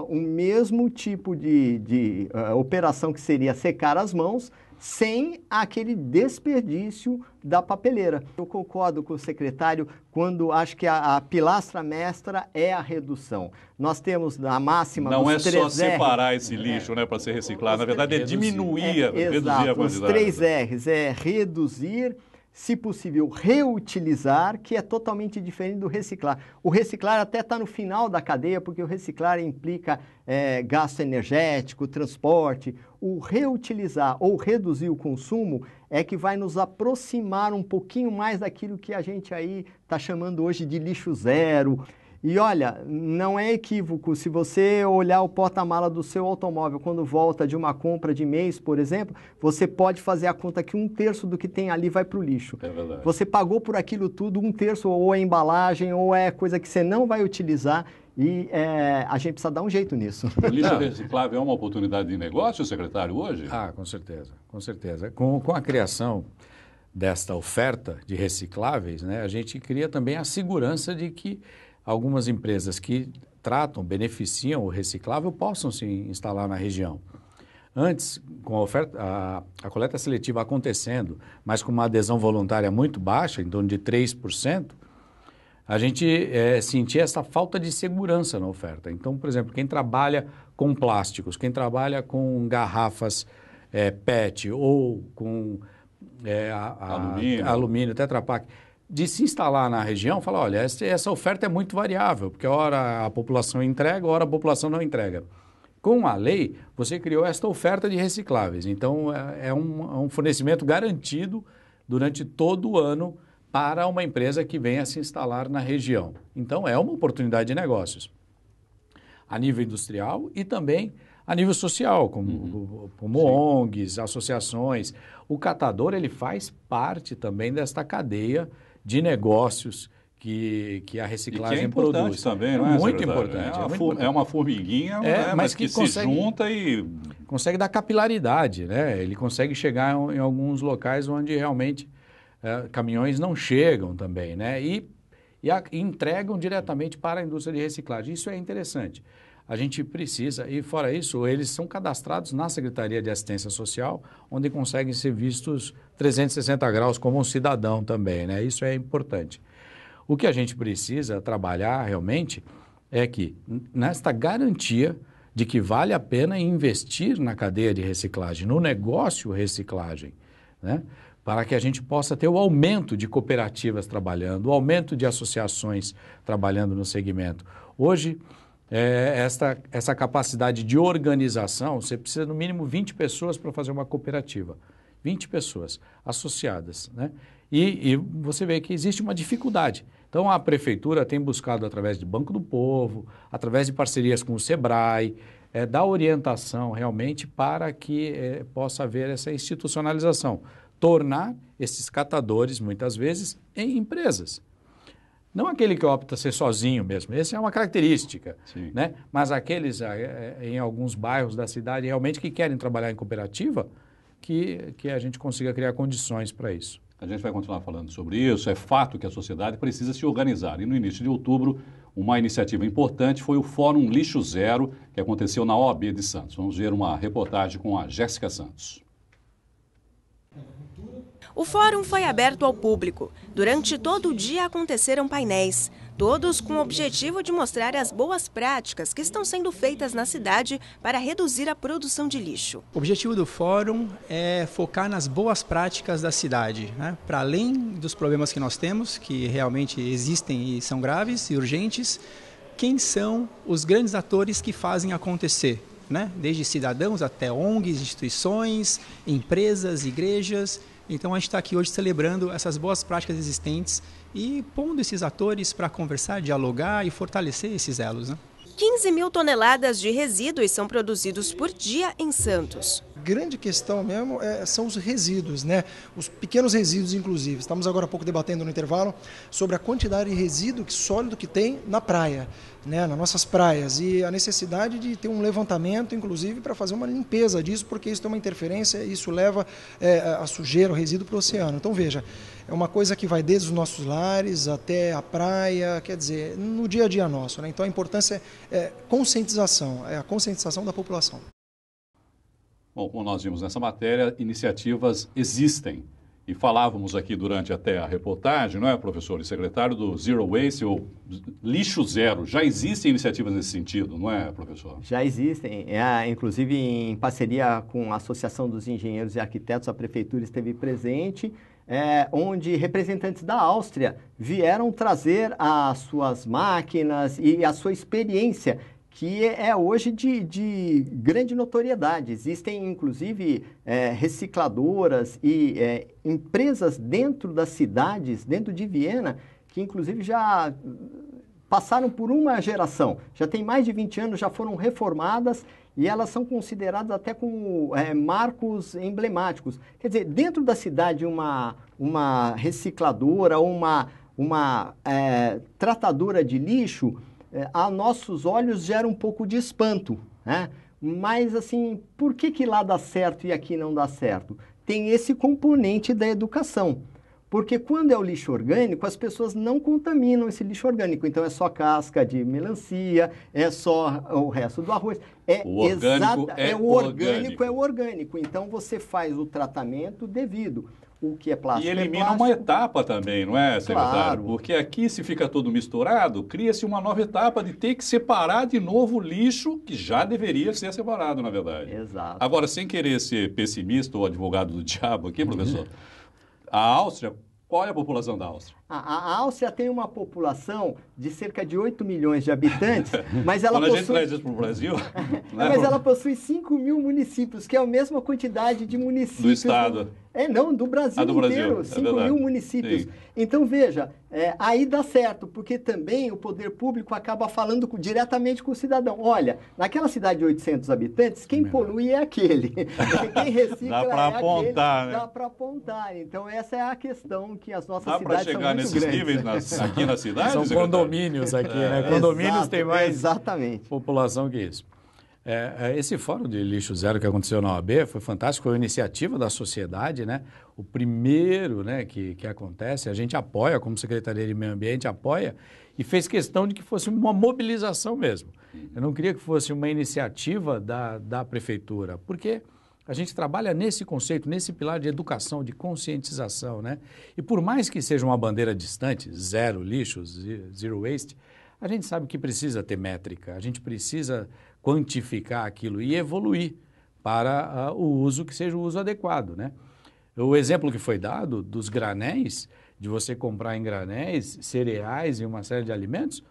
o mesmo tipo de operação que seria secar as mãos, sem aquele desperdício da papeleira. Eu concordo com o secretário quando acho que a pilastra mestra é a redução. Nós temos a máxima não dos 3 é só separar esse lixo, né, para ser reciclado. Na verdade, é diminuir, reduzir a quantidade. Os 3 R's é reduzir, se possível, reutilizar, que é totalmente diferente do reciclar. O reciclar até está no final da cadeia, porque o reciclar implica gasto energético, transporte. O reutilizar ou reduzir o consumo é que vai nos aproximar um pouquinho mais daquilo que a gente aí está chamando hoje de lixo zero. E olha, não é equívoco, se você olhar o porta-mala do seu automóvel quando volta de uma compra de mês, por exemplo, você pode fazer a conta que 1/3 do que tem ali vai para o lixo. É verdade. Você pagou por aquilo tudo, 1/3 ou é embalagem ou é coisa que você não vai utilizar e a gente precisa dar um jeito nisso. O lixo reciclável é uma oportunidade de negócio, secretário, hoje? Ah, com certeza, com certeza. Com a criação desta oferta de recicláveis, né, a gente cria também a segurança de que algumas empresas que beneficiam o reciclável possam se instalar na região. Antes, com a coleta seletiva acontecendo, mas com uma adesão voluntária muito baixa, em torno de 3%, a gente sentia essa falta de segurança na oferta. Então, por exemplo, quem trabalha com plásticos, quem trabalha com garrafas PET ou com alumínio, Tetra Pak, de se instalar na região, falar, olha, essa oferta é muito variável, porque hora a população entrega, hora a população não entrega. Com a lei, você criou esta oferta de recicláveis. Então, é um fornecimento garantido durante todo o ano para uma empresa que venha se instalar na região. Então, é uma oportunidade de negócios a nível industrial e também a nível social, como ONGs, associações. O catador ele faz parte também desta cadeia de negócios que a reciclagem produz. Que é importante também, não é, muito secretário? importante. É uma formiguinha, mas que se junta e... Consegue dar capilaridade, né? Ele consegue chegar em alguns locais onde realmente caminhões não chegam também, né? E e entregam diretamente para a indústria de reciclagem. Isso é interessante. A gente precisa, e fora isso, eles são cadastrados na Secretaria de Assistência Social, onde conseguem ser vistos 360 graus como um cidadão também, né? Isso é importante. O que a gente precisa trabalhar realmente é que, nesta garantia de que vale a pena investir na cadeia de reciclagem, no negócio reciclagem, né? Para que a gente possa ter o aumento de cooperativas trabalhando, o aumento de associações trabalhando no segmento. Hoje, essa capacidade de organização, você precisa no mínimo 20 pessoas para fazer uma cooperativa. 20 pessoas associadas, né? E você vê que existe uma dificuldade. Então, a Prefeitura tem buscado, através do Banco do Povo, através de parcerias com o SEBRAE, dar orientação realmente para que possa haver essa institucionalização. Tornar esses catadores, muitas vezes, em empresas. Não aquele que opta ser sozinho mesmo, essa é uma característica, né? Mas aqueles em alguns bairros da cidade realmente que querem trabalhar em cooperativa, que a gente consiga criar condições para isso. A gente vai continuar falando sobre isso. É fato que a sociedade precisa se organizar. E no início de outubro, uma iniciativa importante foi o Fórum Lixo Zero, que aconteceu na OAB de Santos. Vamos ver uma reportagem com a Jéssica Santos. O fórum foi aberto ao público. Durante todo o dia aconteceram painéis, todos com o objetivo de mostrar as boas práticas que estão sendo feitas na cidade para reduzir a produção de lixo. O objetivo do fórum é focar nas boas práticas da cidade, né? Para além dos problemas que nós temos, que realmente existem e são graves e urgentes, quem são os grandes atores que fazem acontecer, né? Desde cidadãos até ONGs, instituições, empresas, igrejas. Então a gente está aqui hoje celebrando essas boas práticas existentes e pondo esses atores para conversar, dialogar e fortalecer esses elos, né? 15 mil toneladas de resíduos são produzidos por dia em Santos. A grande questão mesmo são os resíduos, né? Os pequenos resíduos, inclusive. Estamos agora há pouco debatendo no intervalo sobre a quantidade de resíduo sólido que tem na praia, né? Nas nossas praias. E a necessidade de ter um levantamento, inclusive, para fazer uma limpeza disso, porque isso tem uma interferência e isso leva a sujeira, o resíduo para o oceano. Então, veja, é uma coisa que vai desde os nossos lares até a praia, quer dizer, no dia a dia nosso, né? Então, a importância é conscientização, é a conscientização da população. Bom, como nós vimos nessa matéria, iniciativas existem. E falávamos aqui durante até a reportagem, não é, professor e secretário, do Zero Waste ou Lixo Zero. Já existem iniciativas nesse sentido, não é, professor? Já existem. Inclusive, em parceria com a Associação dos Engenheiros e Arquitetos, a Prefeitura esteve presente, onde representantes da Áustria vieram trazer as suas máquinas e a sua experiência, que é hoje de grande notoriedade. Existem, inclusive, recicladoras e empresas dentro das cidades, dentro de Viena, que, inclusive, já passaram por uma geração. Já tem mais de 20 anos, já foram reformadas e elas são consideradas até como marcos emblemáticos. Quer dizer, dentro da cidade, uma recicladora ou uma tratadora de lixo, a nossos olhos gera um pouco de espanto, né? Mas, assim, por que lá dá certo e aqui não dá certo? Tem esse componente da educação. Porque quando é o lixo orgânico, as pessoas não contaminam esse lixo orgânico. Então, é só casca de melancia, é só o resto do arroz. O orgânico é o orgânico. Então, você faz o tratamento devido. O que é plástico e elimina é plástico. uma etapa também, não é, secretário? Claro. Porque aqui, se fica todo misturado, cria-se uma nova etapa de ter que separar de novo o lixo que já deveria ser separado, na verdade. Exato. Agora, sem querer ser pessimista ou advogado do diabo aqui, professor, a Áustria, qual é a população da Áustria? A Áustria tem uma população de cerca de 8 milhões de habitantes, mas ela Quando a gente traz isso para o Brasil... Mas ela possui 5 mil municípios, que é a mesma quantidade de municípios... Do Estado. Do Brasil do inteiro, Brasil. 5 mil municípios. Sim. Então, veja, aí dá certo, porque também o poder público acaba falando diretamente com o cidadão. Olha, naquela cidade de 800 habitantes, quem polui é aquele. Quem recicla dá para apontar, aquele, né? Dá para apontar. Então, essa é a questão que as nossas dá cidades são muito grandes. Nesses níveis aqui na cidade? São condomínios aqui, né? Condomínios Exato, tem mais exatamente. população que isso. Esse fórum de lixo zero que aconteceu na OAB foi fantástico, foi uma iniciativa da sociedade, né? O primeiro, né, que acontece, a gente apoia, como Secretaria de Meio Ambiente, apoia, e fez questão de que fosse uma mobilização mesmo. Eu não queria que fosse uma iniciativa da Prefeitura, porque a gente trabalha nesse conceito, nesse pilar de educação, de conscientização, né? E por mais que seja uma bandeira distante, zero lixo, zero waste, a gente sabe que precisa ter métrica, a gente precisa quantificar aquilo e evoluir para o uso que seja o uso adequado, né? O exemplo que foi dado dos granéis, de você comprar em granéis cereais e uma série de alimentos,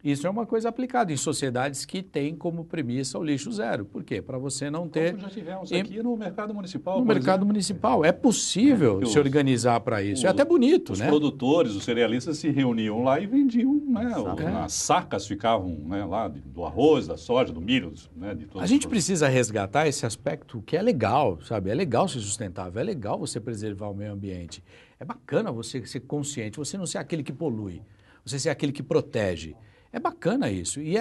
isso é uma coisa aplicada em sociedades que têm como premissa o lixo zero. Por quê? Para você não ter... Como já tivemos aqui no mercado municipal. No mercado municipal. É possível se organizar para isso. É até bonito, os né? Os produtores, os cerealistas se reuniam lá e vendiam, né? As sacas ficavam, né, lá do arroz, da soja, do milho, né? De todos. A gente precisa resgatar esse aspecto que é legal, sabe? É legal ser sustentável, é legal você preservar o meio ambiente. É bacana você ser consciente, você não ser aquele que polui, você ser aquele que protege. É bacana isso. E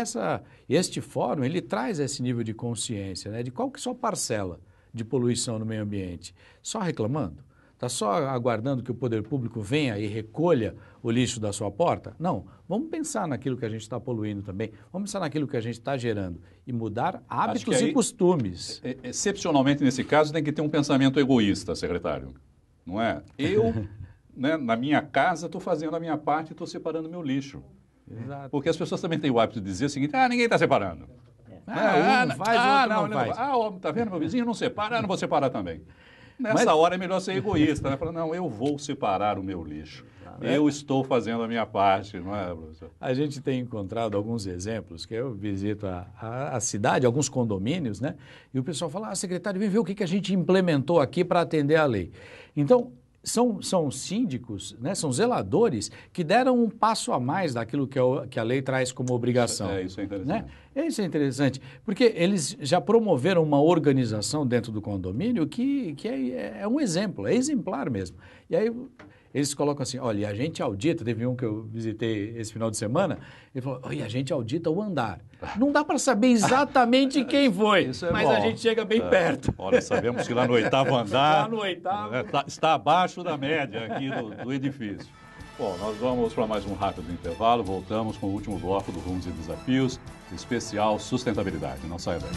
este fórum, ele traz esse nível de consciência, né? De qual que é a sua parcela de poluição no meio ambiente. Só reclamando? Está só aguardando que o poder público venha e recolha o lixo da sua porta? Não. Vamos pensar naquilo que a gente está poluindo também. Vamos pensar naquilo que a gente está gerando e mudar hábitos e costumes. Excepcionalmente, nesse caso, tem que ter um pensamento egoísta, secretário. Não é? Eu, né, na minha casa, estou fazendo a minha parte e estou separando meu lixo. Exato. Porque as pessoas também têm o hábito de dizer o seguinte: ninguém está separando. Um faz, outro não faz. Está vendo, meu vizinho não separa, não vou separar também. Nessa hora é melhor ser egoísta, né? Falar, não, eu vou separar o meu lixo. Eu estou fazendo a minha parte, não é, professor? A gente tem encontrado alguns exemplos, que eu visito a cidade, alguns condomínios, né? E o pessoal fala, secretário, vem ver o que a gente implementou aqui para atender a lei. Então, são síndicos, né? São zeladores que deram um passo a mais daquilo que a lei traz como obrigação. Isso é interessante. Né? Isso é interessante, porque eles já promoveram uma organização dentro do condomínio que é um exemplo, é exemplar mesmo. E aí eles colocam assim, olha, a gente audita, teve um que eu visitei esse final de semana, ele falou, olha, a gente audita o andar. Não dá para saber exatamente quem foi, mas bom. A gente chega bem perto. Olha, sabemos que lá no 8º andar lá no 8º. Está abaixo da média aqui do edifício. Bom, nós vamos para mais um rápido intervalo, voltamos com o último bloco do Rumos e Desafios, especial sustentabilidade. Não saia daí.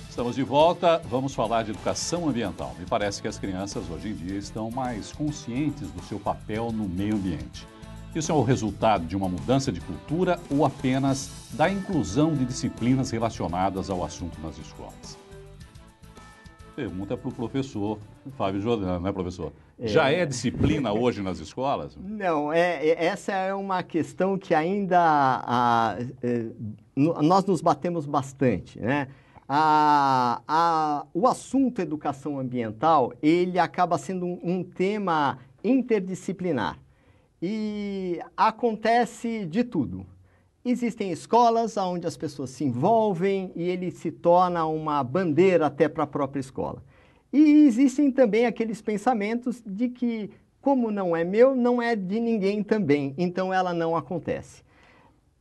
Estamos de volta, vamos falar de educação ambiental. Me parece que as crianças hoje em dia estão mais conscientes do seu papel no meio ambiente. Isso é o resultado de uma mudança de cultura ou apenas da inclusão de disciplinas relacionadas ao assunto nas escolas? Pergunta para o professor Fábio Jordano, né, professor? Já é disciplina hoje nas escolas? Não, essa é uma questão que ainda nós nos batemos bastante, né? O assunto educação ambiental, ele acaba sendo um tema interdisciplinar e acontece de tudo. Existem escolas onde as pessoas se envolvem e ele se torna uma bandeira até para a própria escola. E existem também aqueles pensamentos de que, como não é meu, não é de ninguém também, então ela não acontece.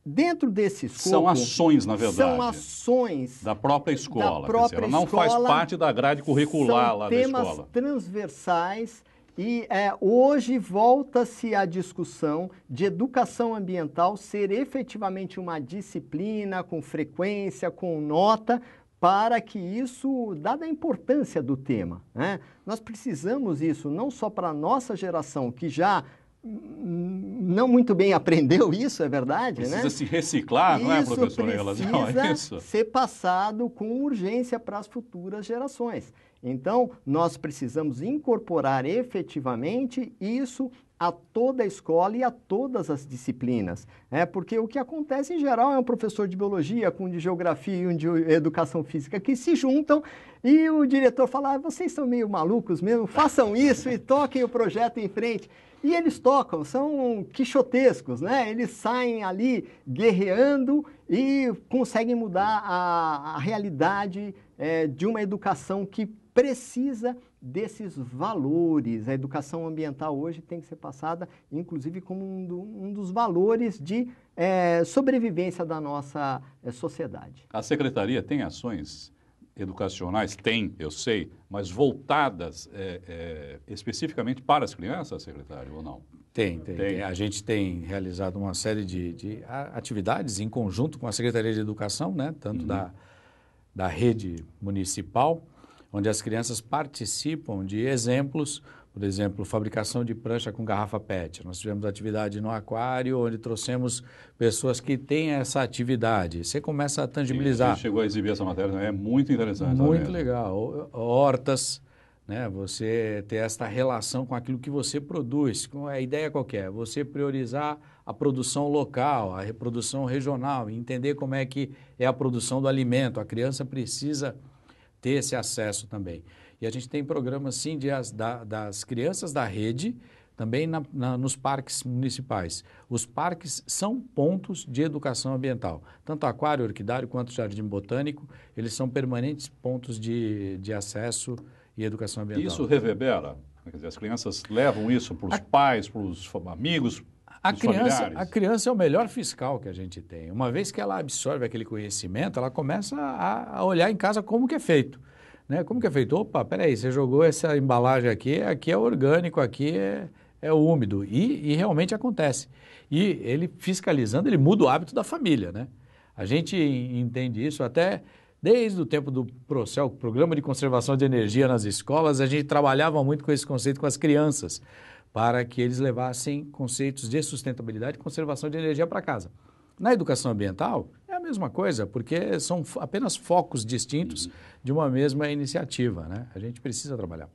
Dentro desse escopo... São ações, na verdade. São ações... Da própria escola. Ela não faz parte da grade curricular lá da escola. São temas transversais e hoje volta-se a discussão de educação ambiental ser efetivamente uma disciplina com frequência, com nota, para que isso, dada a importância do tema, né? Nós precisamos isso não só para a nossa geração, que já... não muito bem aprendeu isso, é verdade, precisa né? se reciclar, não é, professor, em relação a isso? Ser passado com urgência para as futuras gerações. Então, nós precisamos incorporar efetivamente isso a toda a escola e a todas as disciplinas. Porque o que acontece em geral é um professor de biologia com um de geografia e um de educação física que se juntam e o diretor fala, vocês são meio malucos mesmo, façam isso e toquem o projeto em frente. E eles tocam, são quixotescos, né? Eles saem ali guerreando e conseguem mudar a realidade de uma educação que precisa desses valores. A educação ambiental hoje tem que ser passada, inclusive, como um dos valores de sobrevivência da nossa sociedade. A Secretaria tem ações educacionais? Tem, eu sei, mas voltadas especificamente para as crianças, secretário, ou não? Tem. A gente tem realizado uma série de atividades em conjunto com a Secretaria de Educação, né? Tanto da rede municipal, onde as crianças participam de exemplos, por exemplo, fabricação de prancha com garrafa PET. Nós tivemos atividade no aquário, onde trouxemos pessoas que têm essa atividade. Você começa a tangibilizar. Você chegou a exibir essa matéria, é muito interessante. Muito legal. Hortas, né? Você ter esta relação com aquilo que você produz. A ideia qualquer, você priorizar a produção local, a reprodução regional, entender como é que é a produção do alimento. A criança precisa ter esse acesso também. E a gente tem programas, sim, das crianças da rede, também nos parques municipais. Os parques são pontos de educação ambiental. Tanto aquário, orquidário, quanto jardim botânico, eles são permanentes pontos de acesso e educação ambiental. Isso reverbera? Quer dizer, as crianças levam isso para os pais, para os amigos, para os familiares? A criança é o melhor fiscal que a gente tem. Uma vez que ela absorve aquele conhecimento, ela começa a olhar em casa como que é feito. Né? Como que é feito? Opa, peraí, você jogou essa embalagem aqui é orgânico, aqui é úmido. E realmente acontece. E ele fiscalizando, ele muda o hábito da família, né? A gente entende isso até desde o tempo do PROCEL, Programa de Conservação de Energia nas escolas, a gente trabalhava muito com esse conceito com as crianças, para que eles levassem conceitos de sustentabilidade e conservação de energia para casa. Na educação ambiental, é a mesma coisa, porque são apenas focos distintos de uma mesma iniciativa, né? A gente precisa trabalhar.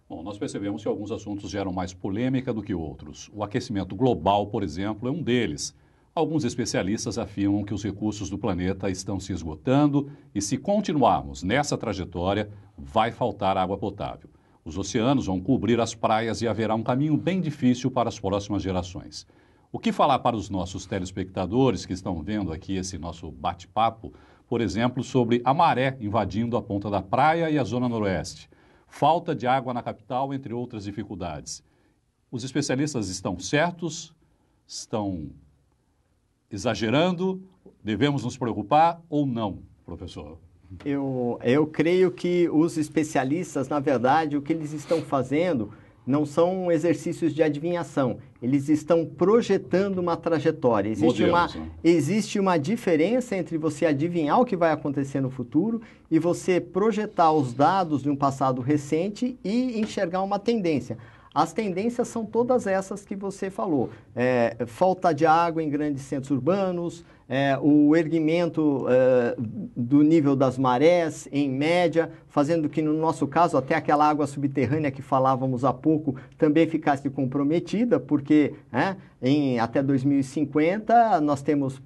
Bom, nós percebemos que alguns assuntos geram mais polêmica do que outros. O aquecimento global, por exemplo, é um deles. Alguns especialistas afirmam que os recursos do planeta estão se esgotando e, se continuarmos nessa trajetória, vai faltar água potável. Os oceanos vão cobrir as praias e haverá um caminho bem difícil para as próximas gerações. O que falar para os nossos telespectadores que estão vendo aqui esse nosso bate-papo, por exemplo, sobre a maré invadindo a ponta da praia e a zona noroeste, falta de água na capital, entre outras dificuldades. Os especialistas estão certos? Estão exagerando? Devemos nos preocupar ou não, professor? Eu creio que os especialistas, na verdade, o que eles estão fazendo não são exercícios de adivinhação. Eles estão projetando uma trajetória. Existe uma diferença entre você adivinhar o que vai acontecer no futuro e você projetar os dados de um passado recente e enxergar uma tendência. As tendências são todas essas que você falou. Falta de água em grandes centros urbanos, o erguimento do nível das marés, em média, fazendo que, no nosso caso, até aquela água subterrânea que falávamos há pouco também ficasse comprometida, porque até 2050 nós temos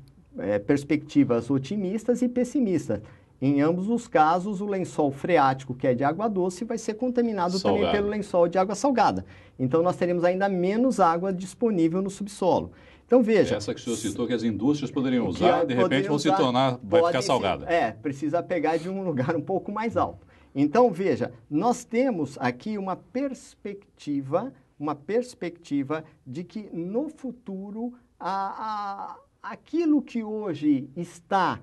perspectivas otimistas e pessimistas. Em ambos os casos, o lençol freático, que é de água doce, vai ser contaminado também pelo lençol de água salgada. Então, nós teremos ainda menos água disponível no subsolo. Então, veja... Essa que o senhor citou que as indústrias poderiam usar, de repente vão se tornar, vai ficar salgada. Precisa pegar de um lugar um pouco mais alto. Então, veja, nós temos aqui uma perspectiva de que no futuro, aquilo que hoje está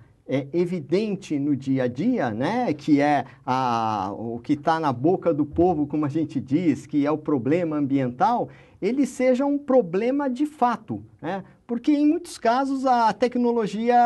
evidente no dia a dia, né, que é o que está na boca do povo, como a gente diz, que é o problema ambiental, ele seja um problema de fato, né? Porque em muitos casos a tecnologia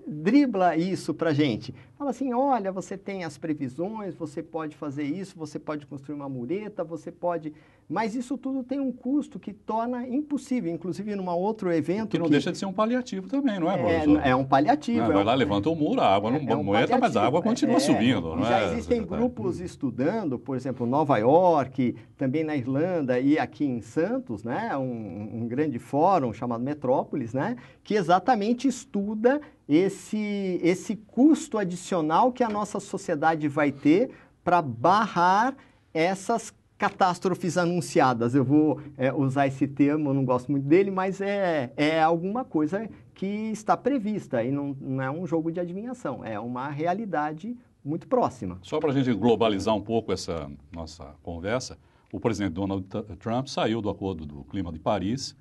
dribla isso para a gente. Fala assim, olha, você tem as previsões, você pode fazer isso, você pode construir uma mureta, você pode... Mas isso tudo tem um custo que torna impossível. Inclusive, num outro evento... Que não deixa de ser um paliativo também, não é, professor? É um paliativo. Vai lá, levanta o muro, a água não aguenta, mas a água continua subindo. Não já é, existem grupos estudando, por exemplo, Nova York, também na Irlanda e aqui em Santos, né, um grande fórum chamado Metrópolis, né, que exatamente estuda esse custo adicional que a nossa sociedade vai ter para barrar essas catástrofes anunciadas. Eu vou usar esse termo, eu não gosto muito dele, mas é alguma coisa que está prevista e não é um jogo de adivinhação, é uma realidade muito próxima. Só para a gente globalizar um pouco essa nossa conversa, o presidente Donald Trump saiu do Acordo do Clima de Paris,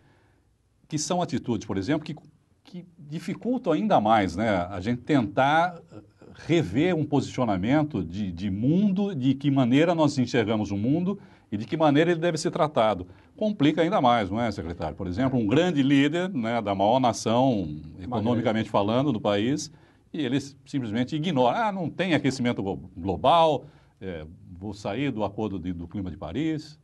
que são atitudes, por exemplo, que dificultam ainda mais, né, a gente tentar rever um posicionamento de mundo, de que maneira nós enxergamos o mundo e de que maneira ele deve ser tratado. Complica ainda mais, não é, secretário? Por exemplo, um grande líder, né, da maior nação, economicamente falando, do país, e ele simplesmente ignora. Não tem aquecimento global, vou sair do Acordo do Clima de Paris.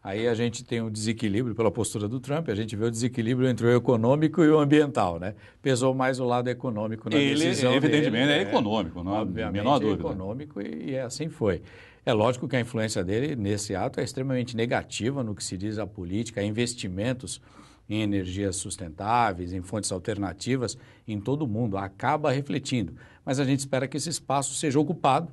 Aí a gente tem um desequilíbrio pela postura do Trump, a gente vê o desequilíbrio entre o econômico e o ambiental, né? Pesou mais o lado econômico na decisão dele. Evidentemente, é econômico, não há a menor dúvida. É econômico e assim foi. É lógico que a influência dele nesse ato é extremamente negativa no que se diz a política, a investimentos em energias sustentáveis, em fontes alternativas em todo o mundo, acaba refletindo. Mas a gente espera que esse espaço seja ocupado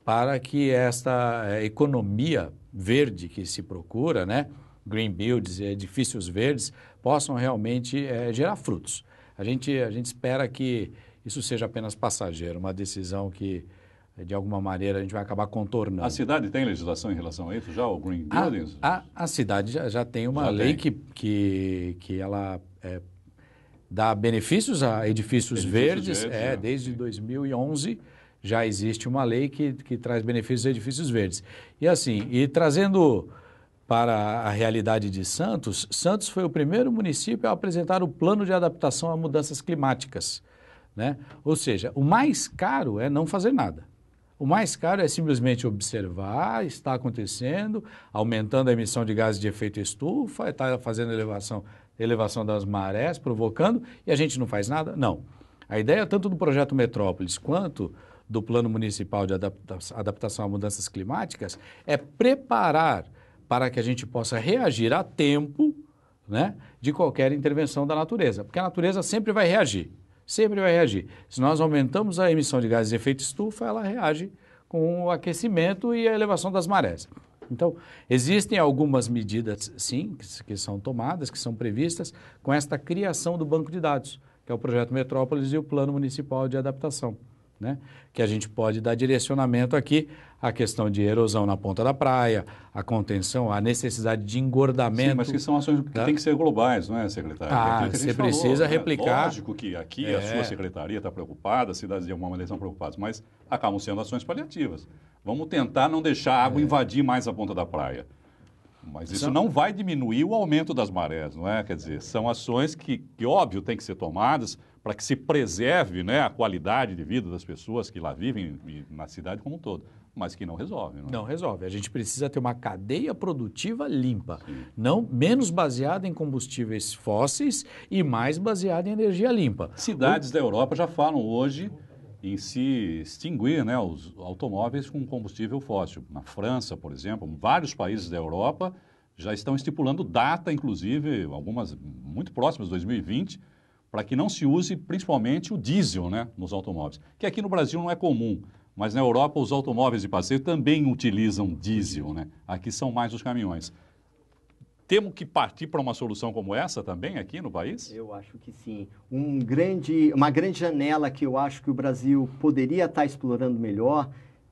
para que esta economia verde que se procura, né, green builds, edifícios verdes, possam realmente gerar frutos. A gente espera que isso seja apenas passageiro, uma decisão que, de alguma maneira, a gente vai acabar contornando. A cidade tem legislação em relação a isso já, o Green Buildings? A cidade já tem uma lei que ela dá benefícios a edifícios verdes, desde 2011, já existe uma lei que traz benefícios a edifícios verdes. E assim, trazendo para a realidade de Santos, Santos foi o primeiro município a apresentar o plano de adaptação a mudanças climáticas, né? Ou seja, o mais caro é não fazer nada. O mais caro é simplesmente observar, está acontecendo, aumentando a emissão de gases de efeito estufa, está fazendo elevação das marés, provocando, e a gente não faz nada? Não. A ideia tanto do projeto Metrópolis quanto do Plano Municipal de Adaptação a Mudanças Climáticas é preparar para que a gente possa reagir a tempo, né, de qualquer intervenção da natureza, porque a natureza sempre vai reagir. Sempre vai reagir. Se nós aumentamos a emissão de gases de efeito estufa, ela reage com o aquecimento e a elevação das marés. Então, existem algumas medidas, sim, que são tomadas, que são previstas com esta criação do banco de dados, que é o projeto Metrópolis e o Plano Municipal de Adaptação, né? Que a gente pode dar direcionamento aqui à questão de erosão na ponta da praia, a contenção, a necessidade de engordamento. Sim, mas que são ações que têm que ser globais, não é, secretário? Você precisa replicar. Lógico que aqui a sua secretaria está preocupada, as cidades de alguma maneira estão preocupadas, mas acabam sendo ações paliativas. Vamos tentar não deixar a água invadir mais a ponta da praia. Mas isso não vai diminuir o aumento das marés, não é? Quer dizer, são ações que óbvio, têm que ser tomadas para que se preserve, né, a qualidade de vida das pessoas que lá vivem e na cidade como um todo, mas que não resolve. Não resolve. A gente precisa ter uma cadeia produtiva limpa, não menos baseada em combustíveis fósseis e mais baseada em energia limpa. Cidades da Europa já falam hoje em se extinguir, né, os automóveis com combustível fóssil. Na França, por exemplo, vários países da Europa já estão estipulando data, inclusive, algumas muito próximas, 2020, para que não se use principalmente o diesel, né, nos automóveis, que aqui no Brasil não é comum, mas na Europa os automóveis de passeio também utilizam diesel, né? Aqui são mais os caminhões. Temos que partir para uma solução como essa também aqui no país? Eu acho que sim. Uma grande janela que eu acho que o Brasil poderia estar explorando melhor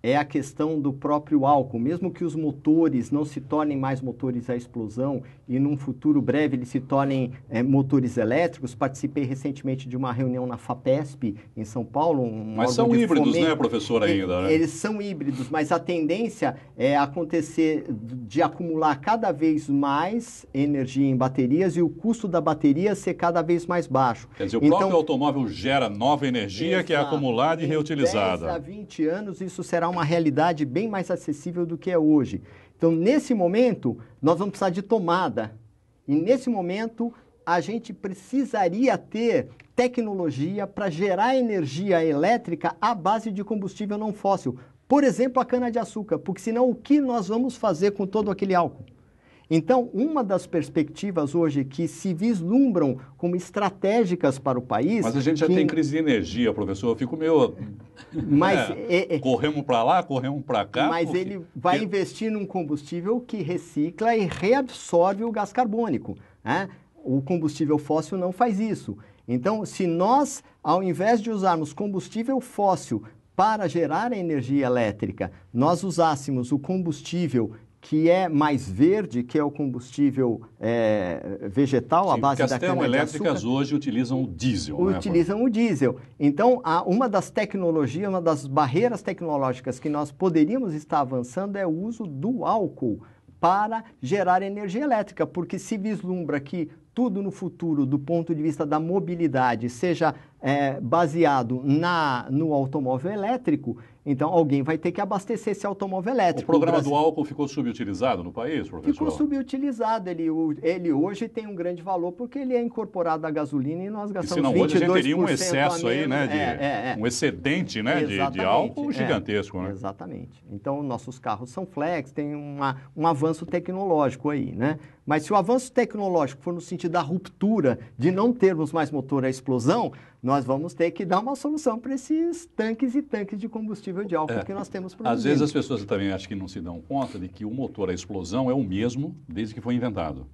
é a questão do próprio álcool. Mesmo que os motores não se tornem mais motores a explosão e num futuro breve eles se tornem motores elétricos, participei recentemente de uma reunião na FAPESP, em São Paulo. Mas são híbridos, né, professor, ainda? Né? Eles são híbridos, mas a tendência é acontecer de acumular cada vez mais energia em baterias e o custo da bateria ser cada vez mais baixo. Quer dizer, o próprio automóvel gera nova energia que é acumulada e reutilizada. 10 a 20 anos isso será uma realidade bem mais acessível do que é hoje. Então, nesse momento, nós vamos precisar de tomada. E nesse momento, a gente precisaria ter tecnologia para gerar energia elétrica à base de combustível não fóssil. Por exemplo, a cana-de-açúcar, porque senão o que nós vamos fazer com todo aquele álcool? Então, uma das perspectivas hoje que se vislumbram como estratégicas para o país... Mas a gente já tem crise de energia, professor. Eu fico meio... Mas, corremos para lá, corremos para cá... Mas ele vai investir num combustível que recicla e reabsorve o gás carbônico, né? O combustível fóssil não faz isso. Então, se nós, ao invés de usarmos combustível fóssil para gerar energia elétrica, nós usássemos o combustível que é mais verde, que é o combustível vegetal, à base da cana-de-açúcar. As termoelétricas hoje utilizam o diesel, né? Utilizam o diesel. Então, uma das tecnologias, uma das barreiras tecnológicas que nós poderíamos estar avançando é o uso do álcool para gerar energia elétrica, porque se vislumbra que tudo no futuro, do ponto de vista da mobilidade, seja baseado no automóvel elétrico, então alguém vai ter que abastecer esse automóvel elétrico. O programa do álcool ficou subutilizado no país, professor? Ficou subutilizado. Ele hoje tem um grande valor porque ele é incorporado à gasolina e nós gastamos 22% a menos. Hoje a gente teria um excesso aí, né? Um excedente, né, de álcool gigantesco, né? Exatamente. Então, nossos carros são flex, tem um avanço tecnológico aí, né? Mas se o avanço tecnológico for no sentido da ruptura, de não termos mais motor a explosão, nós vamos ter que dar uma solução para esses tanques e tanques de combustível de álcool que nós temos produzindo. Às vezes as pessoas também acham que não se dão conta de que o motor a explosão é o mesmo desde que foi inventado.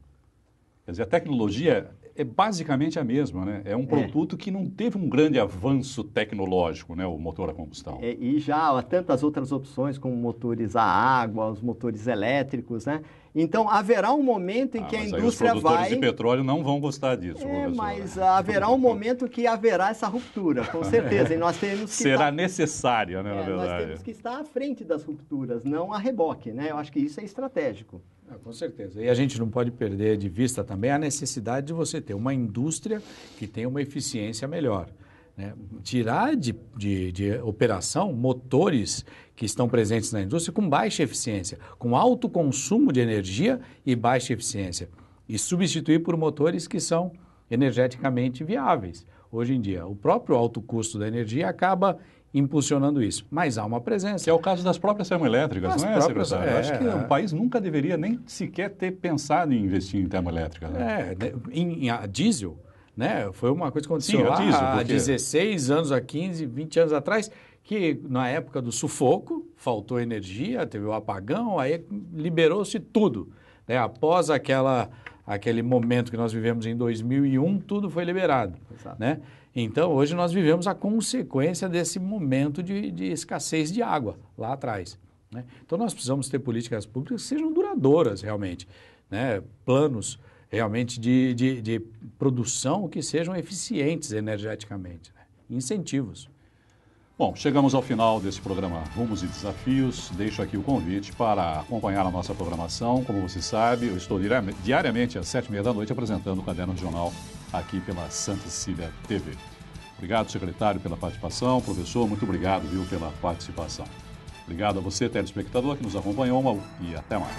Quer dizer, a tecnologia é basicamente a mesma, né? É um produto que não teve um grande avanço tecnológico, né? O motor a combustão. E já há tantas outras opções, como motores a água, os motores elétricos, né? Então, haverá um momento em que a indústria vai... Os produtores de petróleo não vão gostar disso, professor. Mas haverá um momento que haverá essa ruptura, com certeza. E nós temos que será necessária, né, na verdade. Nós temos que estar à frente das rupturas, não a reboque, né? Eu acho que isso é estratégico. Com certeza. E a gente não pode perder de vista também a necessidade de você ter uma indústria que tenha uma eficiência melhor. Né? Tirar de operação motores que estão presentes na indústria com baixa eficiência, com alto consumo de energia e baixa eficiência, e substituir por motores que são energeticamente viáveis. Hoje em dia, o próprio alto custo da energia acaba impulsionando isso. Mas há uma presença. Que é o caso das próprias termoelétricas, não é, secretário? Acho que o país nunca deveria nem sequer ter pensado em investir em termoelétricas. Né? Em diesel, né? Foi uma coisa que aconteceu lá há 16 anos, há 15, 20 anos atrás, que na época do sufoco, faltou energia, teve o apagão, aí liberou-se tudo. Né? Após aquele momento que nós vivemos em 2001, tudo foi liberado. Né? Então, hoje nós vivemos a consequência desse momento de escassez de água lá atrás. Né? Então, nós precisamos ter políticas públicas que sejam duradouras, realmente. Né? Planos, realmente, de produção que sejam eficientes energeticamente. Né? Incentivos. Bom, chegamos ao final desse programa Rumos e Desafios. Deixo aqui o convite para acompanhar a nossa programação. Como você sabe, eu estou diariamente às 7h30 da noite apresentando o Caderno Regional aqui pela Santa Cecília TV. Obrigado, secretário, pela participação. Professor, muito obrigado, pela participação. Obrigado a você, telespectador, que nos acompanhou e até mais.